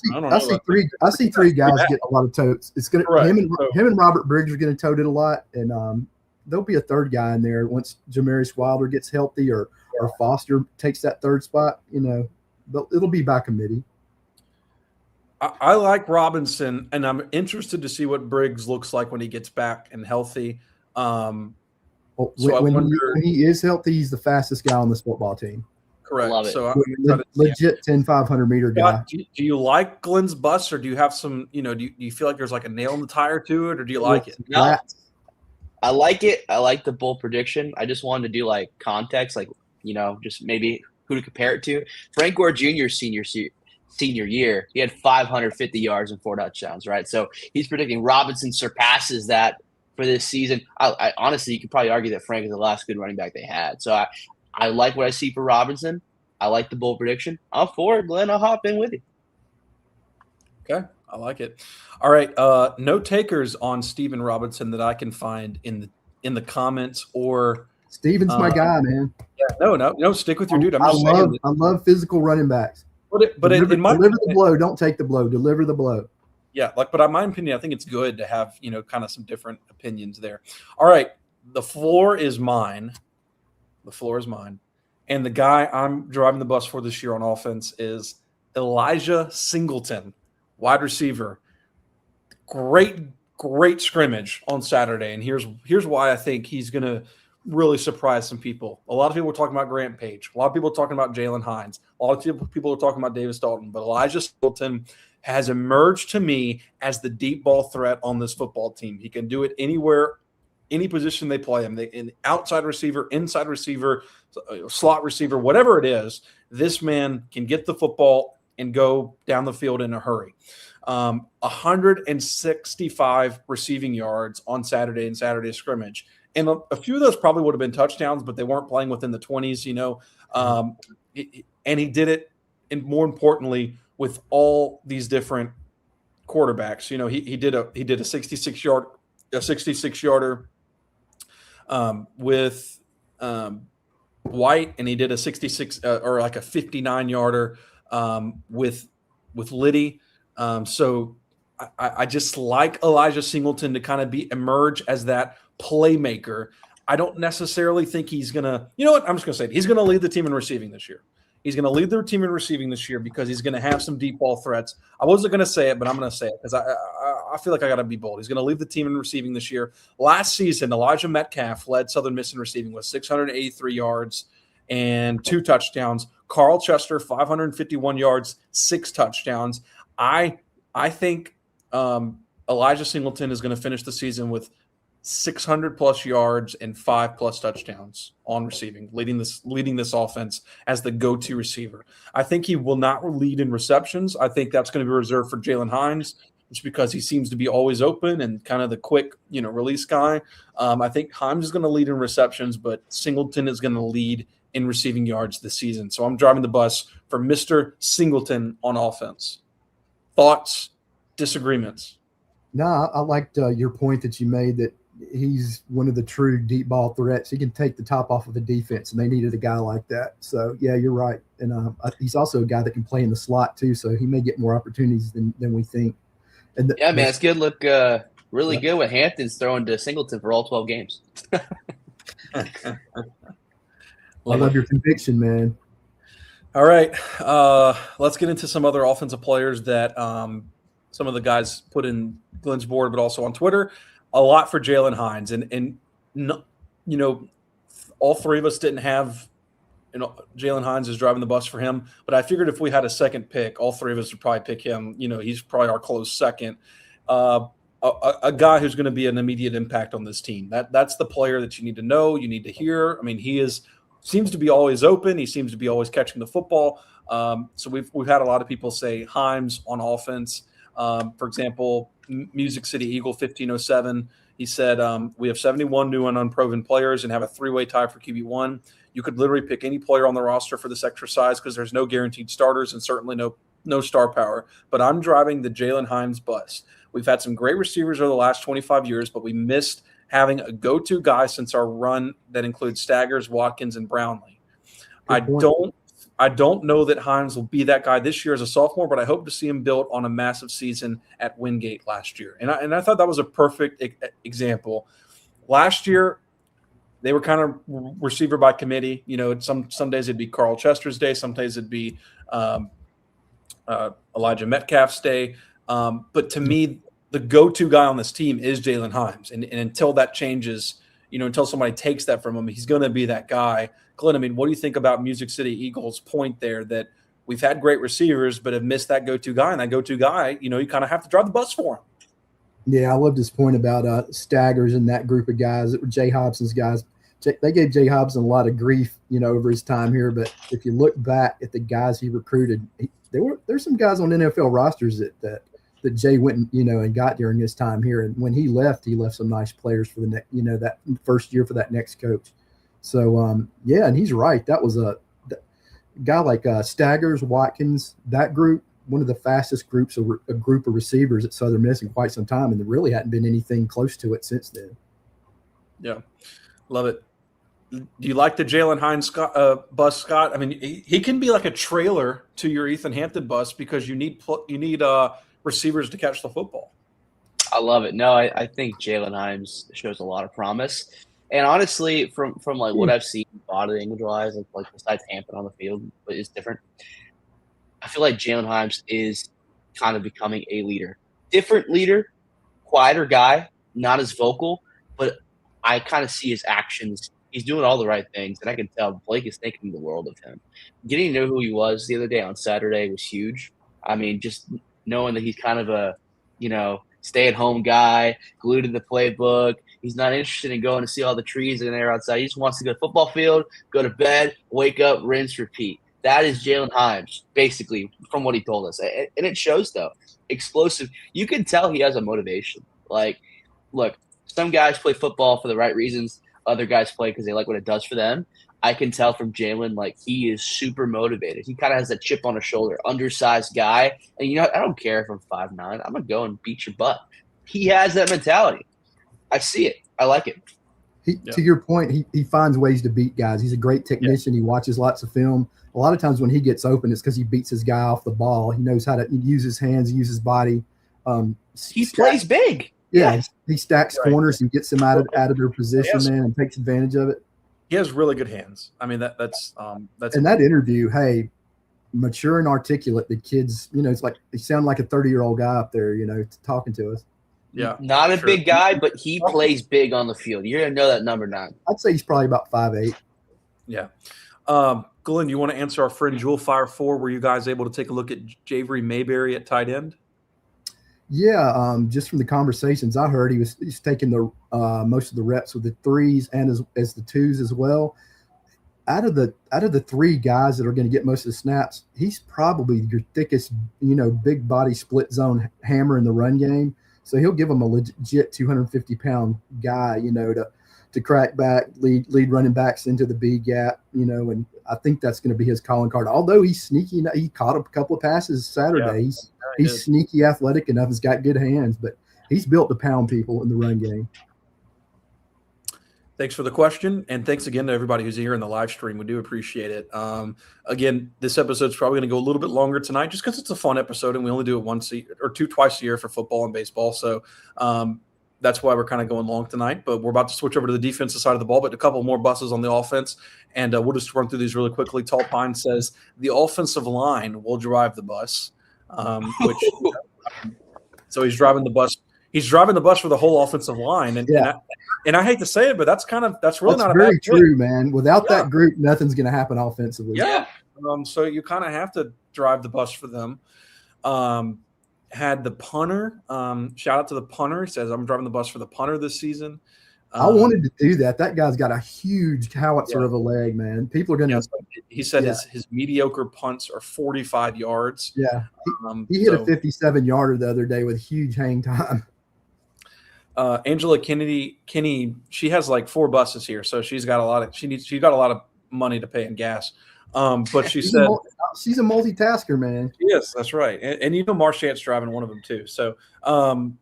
see three guys get a lot of totes. It's going to him and Robert Briggs are going to tote it a lot, and there'll be a third guy in there once Jamarius Wilder gets healthy or Foster takes that third spot. But it'll be by committee. I like Robinson, and I'm interested to see what Briggs looks like when he gets back and healthy. When he is healthy, he's the fastest guy on this football team. Correct. Love it. So legit 10-500 meter guy. Do you like Glyn's bus, or do you have some? Do you feel like there's like a nail in the tire to it, or do you like it? No, I like it. I like the bold prediction. I just wanted to do like context, just maybe who to compare it to. Frank Gore Jr. senior year, he had 550 yards and 4 touchdowns, right? So he's predicting Robinson surpasses that for this season. I honestly, you could probably argue that Frank is the last good running back they had. So I like what I see for Robinson. I like the bold prediction. I'm for it, Glyn. I'll hop in with you. Okay, I like it. All right, no takers on Steven Robinson that I can find in the comments or. Steven's my guy, man. Yeah, no, stick with your dude. I love physical running backs. But in my deliver the blow, don't take the blow. Deliver the blow. Yeah, but in my opinion, I think it's good to have kind of some different opinions there. All right, the floor is mine. And the guy I'm driving the bus for this year on offense is Elijah Singleton, wide receiver. great scrimmage on Saturday, and here's why I think he's going to really surprise some people. A lot of people are talking about Grant Page. A lot of people are talking about Jalen Hines. A lot of people are talking about Davis Dalton. But Elijah Singleton has emerged to me as the deep ball threat on this football team. He can do it anywhere, any position they play him. In outside receiver, inside receiver, slot receiver, whatever it is, this man can get the football and go down the field in a hurry. 165 receiving yards on Saturday in Saturday scrimmage. And a few of those probably would have been touchdowns, but they weren't playing within the 20s, and he did it, and more importantly, with all these different quarterbacks. He did a 66-yarder with White, and he did a 66 or like a 59-yarder with Liddy. So I just like Elijah Singleton to kind of emerge as that playmaker. I don't necessarily think he's going to, you know what? I'm just going to say it. He's going to lead the team in receiving this year. He's going to lead their team in receiving this year because he's going to have some deep ball threats. I wasn't going to say it, but I'm going to say it because I feel like I got to be bold. He's going to lead the team in receiving this year. Last season, Elijah Metcalf led Southern Miss in receiving with 683 yards and 2 touchdowns. Carl Chester, 551 yards, 6 touchdowns. I think Elijah Singleton is going to finish the season with 600+ yards and 5+ touchdowns on receiving, leading this offense as the go-to receiver. I think he will not lead in receptions. I think that's going to be reserved for Jalen Hines, just because he seems to be always open and kind of the quick, release guy. I think Hines is going to lead in receptions, but Singleton is going to lead in receiving yards this season. So I'm driving the bus for Mr. Singleton on offense. Thoughts, disagreements? No, I liked your point that you made that he's one of the true deep ball threats. He can take the top off of a defense, and they needed a guy like that. So, yeah, you're right. And he's also a guy that can play in the slot too, so he may get more opportunities than we think. And man, it's good. Look really good with Hampton's throwing to Singleton for all 12 games. I love your conviction, man. All right, let's get into some other offensive players that some of the guys put in Glyn's board, but also on Twitter. A lot for Jalen Hines, and all three of us didn't have Jalen Hines is driving the bus for him, but I figured if we had a second pick, all three of us would probably pick him. He's probably our close second. A guy who's going to be an immediate impact on this team. That's the player that you need to know, you need to hear. I mean, seems to be always open. He seems to be always catching the football. So we've had a lot of people say Hines on offense. For example, Music City Eagle 1507. He said, we have 71 new and unproven players and have a 3-way tie for QB1. You could literally pick any player on the roster for this exercise because there's no guaranteed starters and certainly no star power. But I'm driving the Jalen Hines bus. We've had some great receivers over the last 25 years, but we missed having a go-to guy since our run that includes Staggers, Watkins, and Brownlee. I don't know that Hines will be that guy this year as a sophomore, but I hope to see him built on a massive season at Wingate last year. And I thought that was a perfect example. Last year, they were kind of receiver by committee. Some days it'd be Carl Chester's day. Some days it'd be Elijah Metcalf's day. But to me, the go-to guy on this team is Jalen Hines. And until that changes, until somebody takes that from him, he's going to be that guy. Glyn, I mean, what do you think about Music City Eagles' point there that we've had great receivers but have missed that go-to guy? And that go-to guy, you kind of have to drive the bus for him. Yeah, I loved his point about Staggers and that group of guys that were Jay Hobson's guys. They gave Jay Hobson a lot of grief, over his time here. But if you look back at the guys he recruited, there's some guys on NFL rosters that Jay went and got during his time here. And when he left some nice players for the next, that first year for that next coach. So and he's right. That was a guy like Staggers, Watkins, that group, one of the fastest group of receivers at Southern Miss in quite some time, and there really hadn't been anything close to it since then. Yeah, love it. Do you like the Jalen Hines bus, Scott? I mean, he can be like a trailer to your Ethan Hampton bus because you need receivers to catch the football. I love it. No, I think Jalen Hines shows a lot of promise. And honestly, from like what I've seen body language wise, like besides Hampton on the field, but it's different. I feel like Jalen Hines is kind of becoming a leader, different leader, quieter guy, not as vocal, but I kind of see his actions. He's doing all the right things, and I can tell Blake is thinking the world of him. Getting to know who he was the other day on Saturday was huge. I mean, just knowing that he's kind of a, stay-at-home guy, glued to the playbook. He's not interested in going to see all the trees in there outside. He just wants to go to the football field, go to bed, wake up, rinse, repeat. That is Jalen Himes, basically, from what he told us. And it shows, though. Explosive. You can tell he has a motivation. Like, look, some guys play football for the right reasons. Other guys play because they like what it does for them. I can tell from Jalen, like, he is super motivated. He kind of has that chip on his shoulder, undersized guy. And, I don't care if I'm 5'9". I'm going to go and beat your butt. He has that mentality. I see it. I like it. To your point, he finds ways to beat guys. He's a great technician. He watches lots of film. A lot of times when he gets open, it's because he beats his guy off the ball. He knows how to use his hands, use his body. He plays big. Yeah, he stacks corners and gets them out of their position, man, and takes advantage of it. He has really good hands. I mean, that's in that interview. Hey, mature and articulate. The kids, it's like he sounded like a 30-year-old guy up there, talking to us. Yeah, not a big guy, but he plays big on the field. You're gonna know that number 9. I'd say he's probably about 5'8". Yeah. Glyn, you want to answer our friend Jewel Fire 4? Were you guys able to take a look at Javery Mayberry at tight end? Yeah, just from the conversations I heard, he's taking the most of the reps with the 3s and as the 2s as well. Out of the 3 guys that are going to get most of the snaps, he's probably your thickest, big body split zone hammer in the run game. So he'll give them a legit 250-pound guy, to crack back, lead running backs into the B gap, and I think that's going to be his calling card. Although he's sneaky, he caught a couple of passes Saturday. Yeah. He's sneaky, athletic enough. He's got good hands, but he's built to pound people in the run game. Thanks for the question, and thanks again to everybody who's here in the live stream. We do appreciate it. Again, this episode's probably going to go a little bit longer tonight just because it's a fun episode, and we only do it twice a year for football and baseball. So that's why we're kind of going long tonight. But we're about to switch over to the defensive side of the ball, but a couple more buses on the offense, and we'll just run through these really quickly. Tall Pine says the offensive line will drive the bus, so he's driving the bus. He's driving the bus for the whole offensive line, and I hate to say it, but that's really not very a bad true, man. Without that group, nothing's going to happen offensively. Yeah. So you kind of have to drive the bus for them. Had the punter. Shout out to the punter. He says, "I'm driving the bus for the punter this season." I wanted to do that. That guy's got a huge howitzer of a leg, man. People are going to. He said his mediocre punts are 45 yards. Yeah, he hit a 57-yarder the other day with huge hang time. Angela Kennedy, she has like 4 buses here, so she's got a lot of money to pay in gas. But she's a multitasker, man. Yes, that's right. And Marchant's driving one of them too. So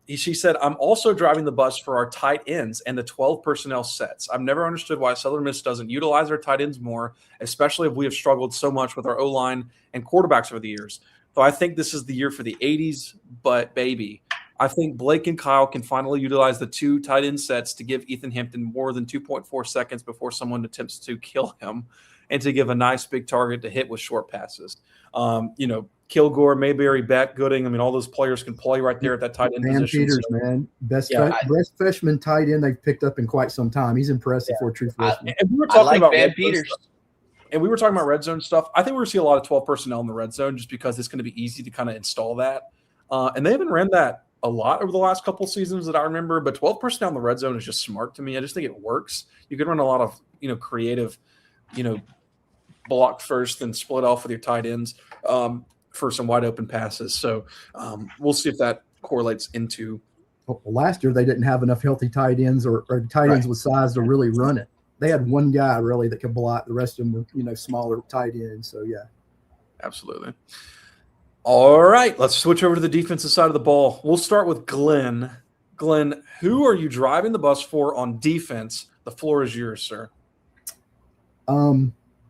she said, I'm also driving the bus for our tight ends and the 12 personnel sets. I've never understood why Southern Miss doesn't utilize our tight ends more, especially if we have struggled so much with our O-line and quarterbacks over the years. So I think this is the year for the 80s, but baby, I think Blake and Kyle can finally utilize the 2 tight end sets to give Ethan Hampton more than 2.4 seconds before someone attempts to kill him, and to give a nice big target to hit with short passes. Kilgore, Mayberry, Beck, Gooding. I mean, all those players can play right there at that tight end position. Peters, man, best freshman tight end they've picked up in quite some time. He's impressive for a true freshman. And we were talking about Van Peters. And we were talking about red zone stuff. I think we're going to see a lot of 12 personnel in the red zone just because it's going to be easy to kind of install that. And they haven't ran that a lot over the last couple of seasons that I remember, but 12 personnel in the red zone is just smart to me. I just think it works. You can run a lot of, creative, block first and split off with your tight ends for some wide open passes. So we'll see if that correlates into. Well, last year they didn't have enough healthy tight ends or tight ends with size to really run it. They had one guy really that could block. The rest of them were, smaller tight ends. So yeah, absolutely. All right, let's switch over to the defensive side of the ball. We'll start with Glyn. Glyn, who are you driving the bus for on defense? The floor is yours, sir.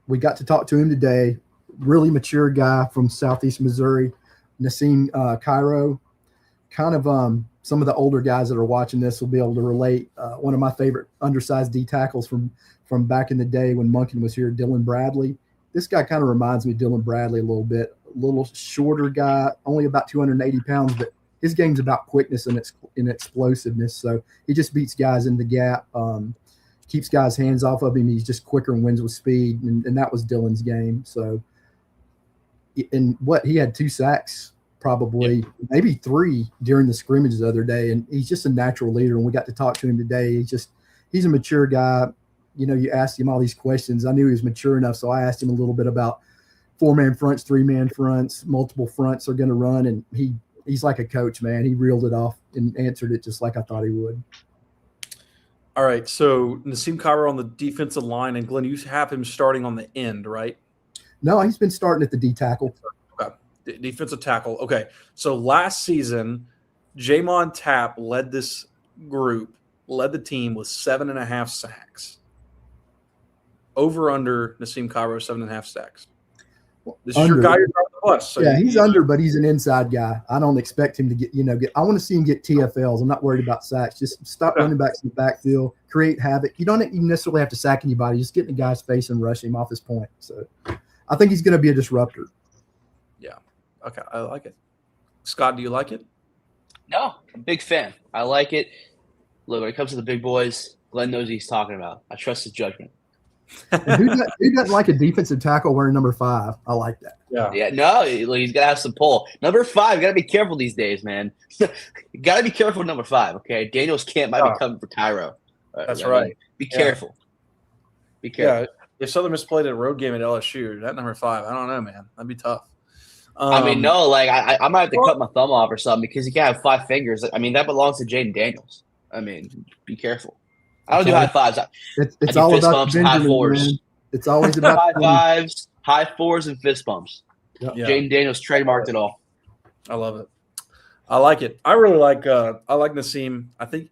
We got to talk to him today. Really mature guy from Southeast Missouri, Nassim Cairo. Kind of some of the older guys that are watching this will be able to relate. One of my favorite undersized D tackles from back in the day when Monken was here, Dylan Bradley. This guy kind of reminds me of Dylan Bradley a little bit. A little shorter guy, only about 280 pounds, but his game's about quickness and explosiveness. So he just beats guys in the gap, keeps guys' hands off of him. He's just quicker and wins with speed, and that was Dylan's game. So, and he had 2 sacks, probably maybe 3 during the scrimmages the other day, and he's just a natural leader. And we got to talk to him today. He's a mature guy. You asked him all these questions. I knew he was mature enough, so I asked him a little bit about 4-man fronts, 3-man fronts, multiple fronts are going to run, and he's like a coach, man. He reeled it off and answered it just like I thought he would. All right, so Nassim Cairo on the defensive line, and Glyn, you have him starting on the end, right? No, he's been starting at the D tackle. Okay, defensive tackle. Okay, so last season, Jamon Tapp led the team with 7.5 sacks. Over under Nassim Cairo, 7.5 sacks. This is your guy you're driving the bus. So he's under, but he's an inside guy. I don't expect him to get. I want to see him get TFLs. I'm not worried about sacks. Just stop running backs in the backfield, create havoc. You don't even necessarily have to sack anybody. Just get in the guy's face and rush him off his point. So I think he's going to be a disruptor. Yeah. Okay. I like it. Scott, do you like it? No, I'm a big fan. I like it. Look, when it comes to the big boys, Glyn knows what he's talking about. I trust his judgment. Who doesn't like a defensive tackle wearing number 5? I like that. Yeah. No, he's got to have some pull. Number 5, got to be careful these days, man. Got to be careful with number 5, okay? Daniel's camp might be coming for Cairo. That's right. Be careful. Be careful. Yeah, if Southern Miss played a road game at LSU, that number 5, I don't know, man. That'd be tough. I might have to cut my thumb off or something because he can't have 5 fingers. I mean, that belongs to Jaden Daniels. I mean, be careful. I don't do high fives. It's all about high fours. It's always about high fives, high fours, and fist bumps. Yeah. Jaden Daniels trademarked it all. I love it. I like it. I really like Nassim. I think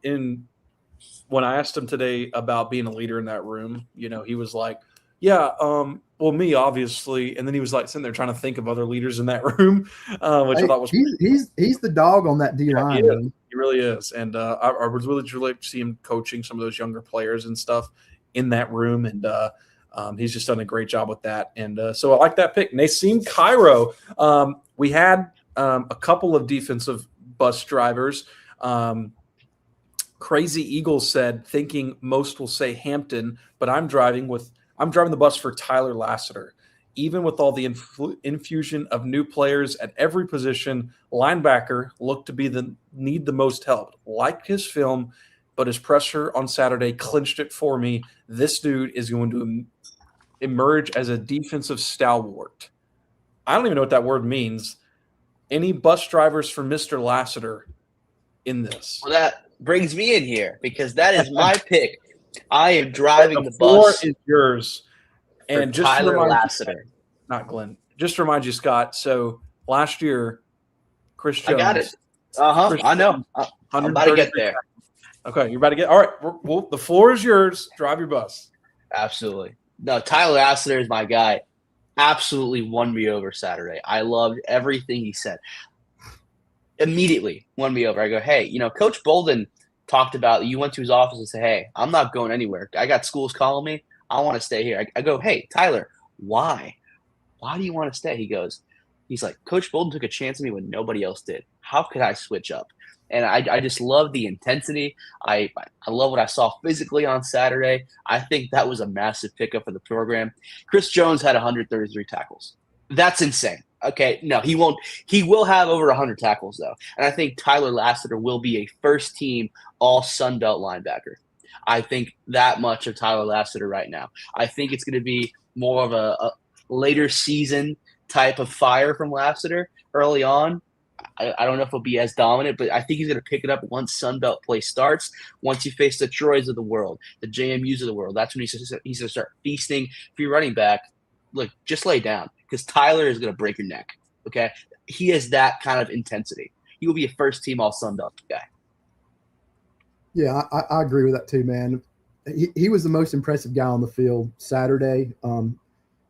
when I asked him today about being a leader in that room, he was like, yeah, well, me, obviously. And then he was like sitting there trying to think of other leaders in that room, which I thought was he's the dog on that D line. He really is. And I was really to see him coaching some of those younger players and stuff in that room. And he's just done a great job with that. And so I like that pick. Nassim Cairo. We had a couple of defensive bus drivers. Crazy Eagles said, thinking most will say Hampton, but I'm driving the bus for Tyler Lassiter. Even with all the infusion of new players at every position, linebacker looked to need the most help. Liked his film, but his pressure on Saturday clinched it for me. This dude is going to emerge as a defensive stalwart. I don't even know what that word means. Any bus drivers for Mr. Lassiter in this? Well, that brings me in here because that is my pick. I am driving the floor bus. Is yours. And just Tyler Lassiter. Not Glyn. Just to remind you, Scott, so last year, Chris Jones. I got it. I know. I'm about to get there. Okay, you're about to get – all right, well, the floor is yours. Drive your bus. Absolutely. No, Tyler Lassiter is my guy. Absolutely won me over Saturday. I loved everything he said. Immediately won me over. I go, hey, Coach Bolden talked about – you went to his office and said, hey, I'm not going anywhere. I got schools calling me. I want to stay here. I go, hey, Tyler, why? Why do you want to stay? He's like, Coach Bolden took a chance on me when nobody else did. How could I switch up? And I just love the intensity. I love what I saw physically on Saturday. I think that was a massive pickup for the program. Chris Jones had 133 tackles. That's insane. Okay, no, he won't. He will have over 100 tackles, though. And I think Tyler Lassiter will be a first-team all-Sun Belt linebacker. I think that much of Tyler Lassiter right now. I think it's going to be more of a later season type of fire from Lassiter early on. I don't know if he'll be as dominant, but I think he's going to pick it up once Sun Belt play starts. Once you face the Troys of the world, the JMUs of the world, that's when he's going to start feasting. If you're running back, look, just lay down because Tyler is going to break your neck, okay? He has that kind of intensity. He will be a first-team all-Sun Belt guy. Yeah, I agree with that too, man. He was the most impressive guy on the field Saturday, and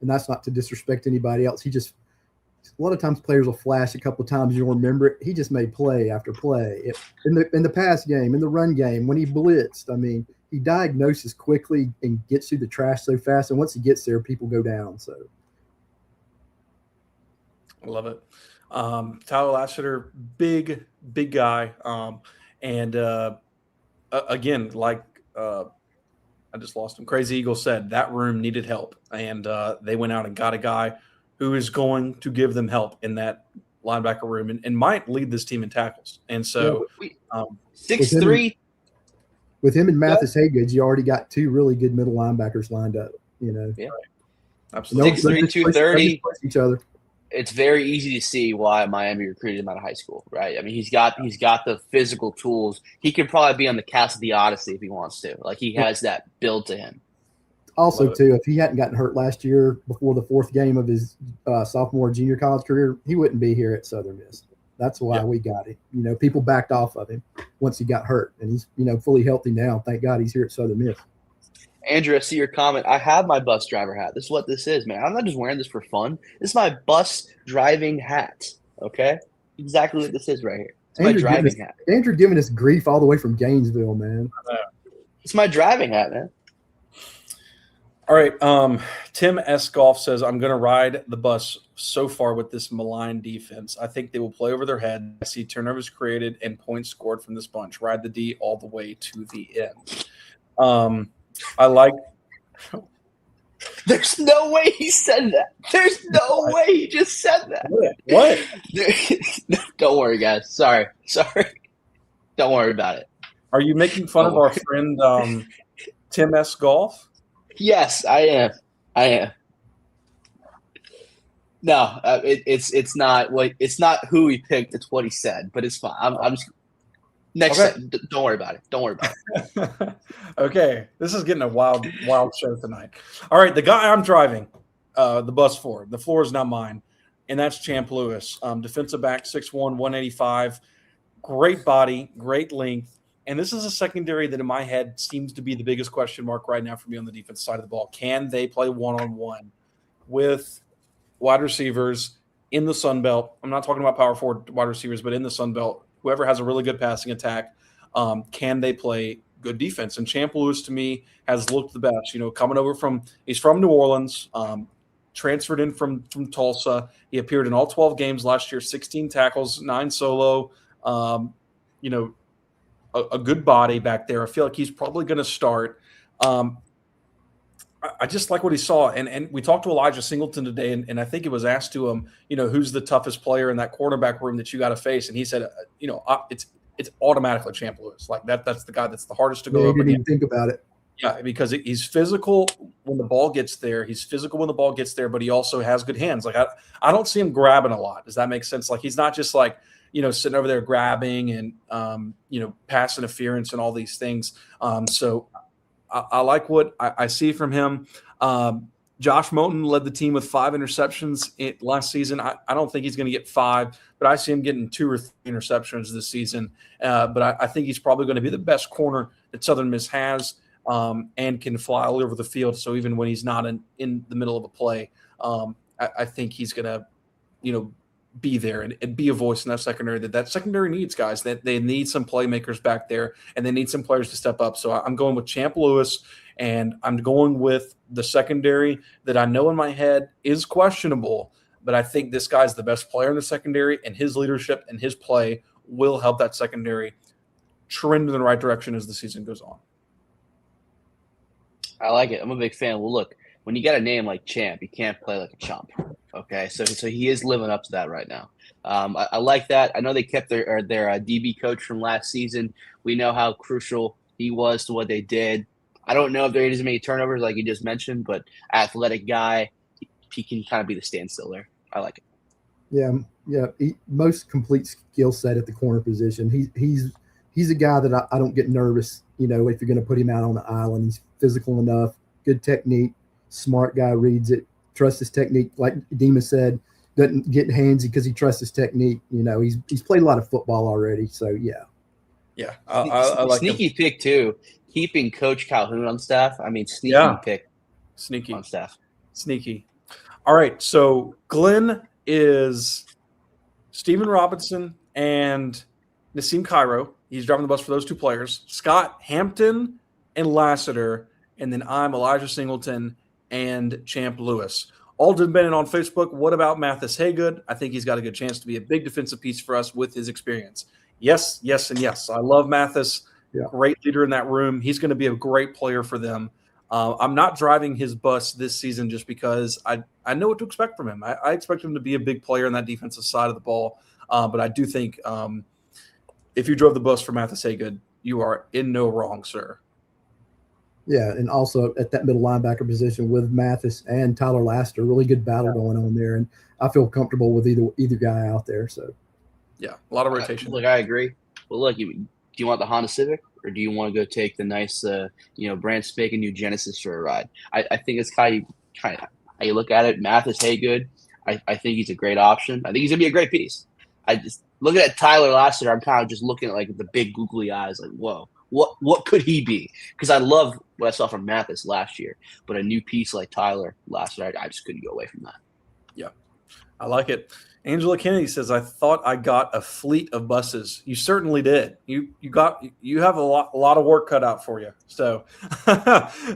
that's not to disrespect anybody else. A lot of times players will flash a couple of times, you'll remember it. He just made play after play. In the pass game, in the run game, when he blitzed, I mean, he diagnoses quickly and gets through the trash so fast, and once he gets there, people go down. So I love it. Tyler Lassiter, big guy. And again, like I just lost him. Crazy Eagle said that room needed help, and they went out and got a guy who is going to give them help in that linebacker room and might lead this team in tackles. And so, with 6'3". him and Mathis Haygoods, you already got two really good middle linebackers lined up. Yeah, absolutely. 6'3", 230. Each other. It's very easy to see why Miami recruited him out of high school, right? I mean, he's got the physical tools. He could probably be on the cast of the Odyssey if he wants to. Like, he has that build to him. Also, too, if he hadn't gotten hurt last year before the fourth game of his sophomore junior college career, he wouldn't be here at Southern Miss. That's why we got him. You know, people backed off of him once he got hurt, and he's, you know, fully healthy now. Thank God he's here at Southern Miss. Andrew, I see your comment. I have my bus driver hat. This is what this is, man. I'm not just wearing this for fun. This is my bus driving hat, okay? Exactly what this is right here. It's my driving hat. Andrew giving us grief all the way from Gainesville, man. It's my driving hat, man. All right. Tim S. Golf says, I'm going to ride the bus so far with this malign defense. I think they will play over their head. I see turnovers created and points scored from this bunch. Ride the D all the way to the end. I like. There's no way he said that. There's no way he just said that. What? Don't worry, guys. Sorry. Don't worry about it. Are you making fun of our friend Tim S. Golf? Yes, I am. No, it's not what it's not who he picked. It's what he said, but it's fine. I'm just next. Okay. Don't worry about it. Okay, this is getting a wild show tonight. All right, the guy I'm driving the bus for, the floor is not mine, and that's Champ Lewis, defensive back, 6'1", 185, great body, great length. And this is a secondary that in my head seems to be the biggest question mark right now for me on the defense side of the ball. Can they play one-on-one with wide receivers in the Sun Belt? I'm not talking about power forward wide receivers, but in the Sun Belt, whoever has a really good passing attack, can they play good defense? And Champ Lewis, to me, has looked the best. You know, coming over he's from New Orleans, transferred in from Tulsa. He appeared in all 12 games last year, 16 tackles, 9 solo. You know, a good body back there. I feel like he's probably going to start. I just like what he saw. And we talked to Elijah Singleton today, and I think it was asked to him, you know, who's the toughest player in that quarterback room that you got to face? And he said, you know, it's automatically Champ Lewis. Like that's the guy that's the hardest to go up didn't against. even think about it. Yeah, because he's physical when the ball gets there. He's physical when the ball gets there, but he also has good hands. Like I don't see him grabbing a lot. Does that make sense? Like he's not just like, you know, sitting over there grabbing and, you know, pass interference and all these things. So I like what I see from him. Josh Moten led the team with 5 interceptions last season. I don't think he's going to get 5, but I see him getting 2 or 3 interceptions this season. But I think he's probably going to be the best corner that Southern Miss has and can fly all over the field. So even when he's not in the middle of a play, I think he's going to, you know, be there and be a voice in that secondary that secondary needs, guys. That they need some playmakers back there, and they need some players to step up. So I'm going with Champ Lewis, and I'm going with the secondary that I know in my head is questionable, but I think this guy's the best player in the secondary, and his leadership and his play will help that secondary trend in the right direction as the season goes on. I like it. I'm a big fan. Well, look, when you got a name like Champ, you can't play like a chump. Okay, so he is living up to that right now. I like that. I know they kept their DB coach from last season. We know how crucial he was to what they did. I don't know if there is as many turnovers like you just mentioned, but athletic guy, he can kind of be the standstill there. I like it. Yeah. Most complete skill set at the corner position. He's a guy that I don't get nervous. You know, if you're going to put him out on the island, he's physical enough, good technique, smart guy, reads it. Trusts his technique, like Dima said, doesn't get handsy because he trusts his technique. You know, he's played a lot of football already, so yeah. Yeah, I like sneaky him. Pick too. Keeping Coach Calhoun on staff. I mean, pick. Sneaky on staff. Sneaky. All right, so Glyn is Steven Robinson and Nassim Cairo. He's driving the bus for those 2 players. Scott Hampton and Lassiter, and then I'm Elijah Singleton and Champ Lewis. Alden Bennett on Facebook. What about Mathis Haygood? I think he's got a good chance to be a big defensive piece for us with his experience. Yes, yes, and yes. I love Mathis. Yeah. Great leader in that room. He's going to be a great player for them. I'm not driving his bus this season just because I know what to expect from him. I expect him to be a big player on that defensive side of the ball. But I do think if you drove the bus for Mathis Haygood, you are in no wrong, sir. Yeah, and also at that middle linebacker position with Mathis and Tyler Laster, really good battle going on there, and I feel comfortable with either guy out there. So, yeah, a lot of rotation. Look, I agree. Well, look, do you want the Honda Civic or do you want to go take the nice, brand spanking new Genesis for a ride? I think it's kind of how you look at it. Mathis Haygood, I think he's a great option. I think he's gonna be a great piece. I just looking at Tyler Laster, I'm kind of just looking at like the big googly eyes, like whoa. What could he be? Because I love what I saw from Mathis last year, but a new piece like Tyler last year, I just couldn't go away from that. Yeah, I like it. Angela Kennedy says, "I thought I got a fleet of buses." You certainly did. You have a lot of work cut out for you. So,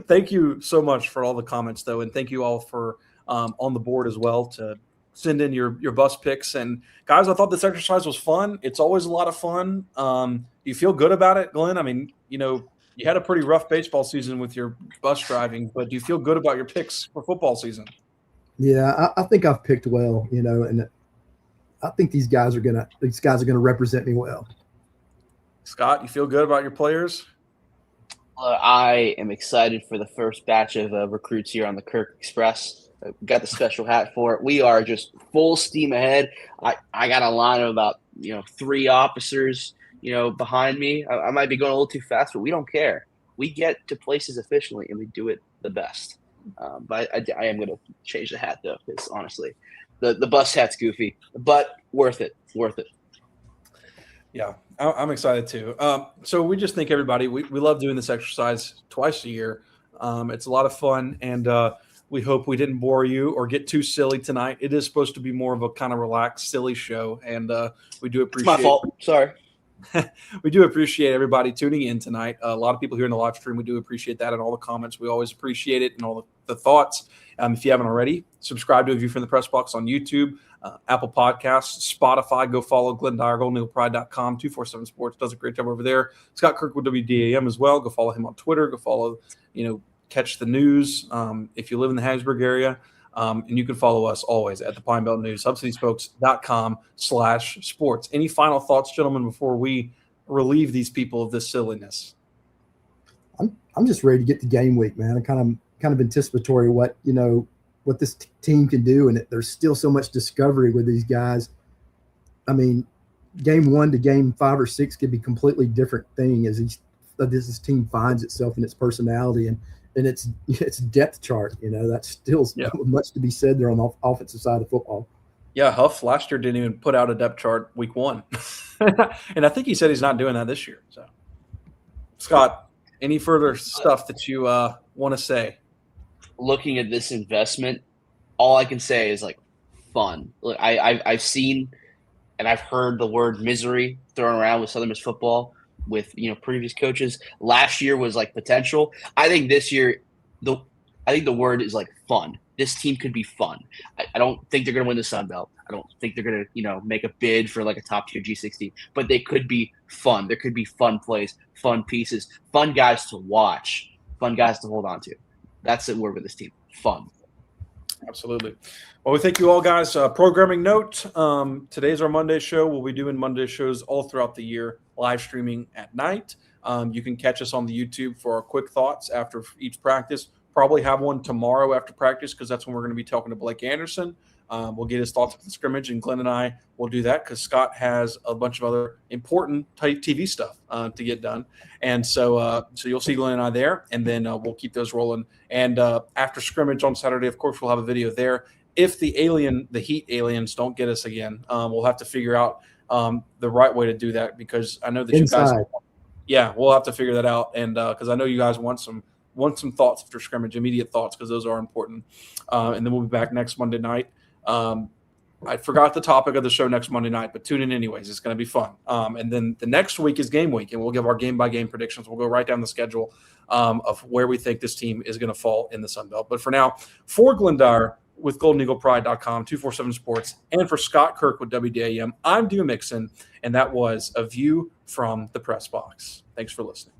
thank you so much for all the comments, though, and thank you all for on the board as well to send in your bus picks. And guys, I thought this exercise was fun. It's always a lot of fun. Do you feel good about it, Glyn? I mean, you had a pretty rough baseball season with your bus driving, but do you feel good about your picks for football season? Yeah, I think I've picked well, and I think these guys are gonna represent me well. Scott, you feel good about your players? I am excited for the first batch of recruits here on the Kirk Express. Got the special hat for it. We are just full steam ahead. I got a line of about 3 officers behind me. I might be going a little too fast, but we don't care. We get to places efficiently and we do it the best. But I am going to change the hat though, because honestly, the bus hat's goofy, but worth it. Yeah, I'm excited too. So we just thank everybody. We love doing this exercise twice a year. It's a lot of fun, and we hope we didn't bore you or get too silly tonight. It is supposed to be more of a kind of relaxed, silly show, and we do appreciate. It's my fault. Sorry. We do appreciate everybody tuning in tonight. A lot of people here in the live stream. We do appreciate that, and all the comments. We always appreciate it, and all the thoughts. If you haven't already, subscribe to A View from the Press Box on YouTube, Apple Podcasts, Spotify. Go follow Glyn Dyar, GoldenEaglePride.com, 247 Sports does a great job over there. Scott Kirk with WDAM as well. Go follow him on Twitter. Go follow, catch the news if you live in the Hattiesburg area. And you can follow us always at the Pine Belt News, HubCitySpokes.com/sports. Any final thoughts, gentlemen, before we relieve these people of this silliness? I'm just ready to get to game week, man. I'm kind of anticipatory what this team can do, and there's still so much discovery with these guys. I mean, game 1 to game 5 or 6 could be a completely different thing as this team finds itself in its personality and its depth chart. That's still much to be said there on the offensive side of football. Yeah, Huff last year didn't even put out a depth chart week 1. And I think he said he's not doing that this year. So, Scott, any further stuff that you want to say? Looking at this investment, all I can say is fun. Look, I've seen and I've heard the word misery thrown around with Southern Miss football with previous coaches. Last year was potential. I think this year the word is fun. This team could be fun. I don't think they're going to win the Sun Belt. I don't think they're going to make a bid for a top tier G16, but they could be fun. There could be fun plays, fun pieces, fun guys to watch, fun guys to hold on to. That's the word with this team. Fun. Absolutely. Well, we thank you all, guys. Programming note, today's our Monday show. We'll be doing Monday shows all throughout the year, live streaming at night. You can catch us on the YouTube for our quick thoughts after each practice. Probably have one tomorrow after practice because that's when we're going to be talking to Blake Anderson. We'll get his thoughts on the scrimmage, and Glyn and I will do that because Scott has a bunch of other important type TV stuff to get done. And so you'll see Glyn and I there, and then we'll keep those rolling. And after scrimmage on Saturday, of course, we'll have a video there. If the Heat aliens don't get us again, we'll have to figure out the right way to do that because I know that Inside. you guys – yeah, we'll have to figure that out. And because I know you guys want some thoughts after scrimmage, immediate thoughts, because those are important. And then we'll be back next Monday night. I forgot the topic of the show next Monday night, but tune in anyways. It's going to be fun. And then the next week is game week, and we'll give our game-by-game predictions. We'll go right down the schedule of where we think this team is going to fall in the Sun Belt. But for now, for Glyn Dyar, with goldeneaglepride.com, 247 Sports, and for Scott Kirk with WDAM, I'm Dima Mixon, and that was A View from the Press Box. Thanks for listening.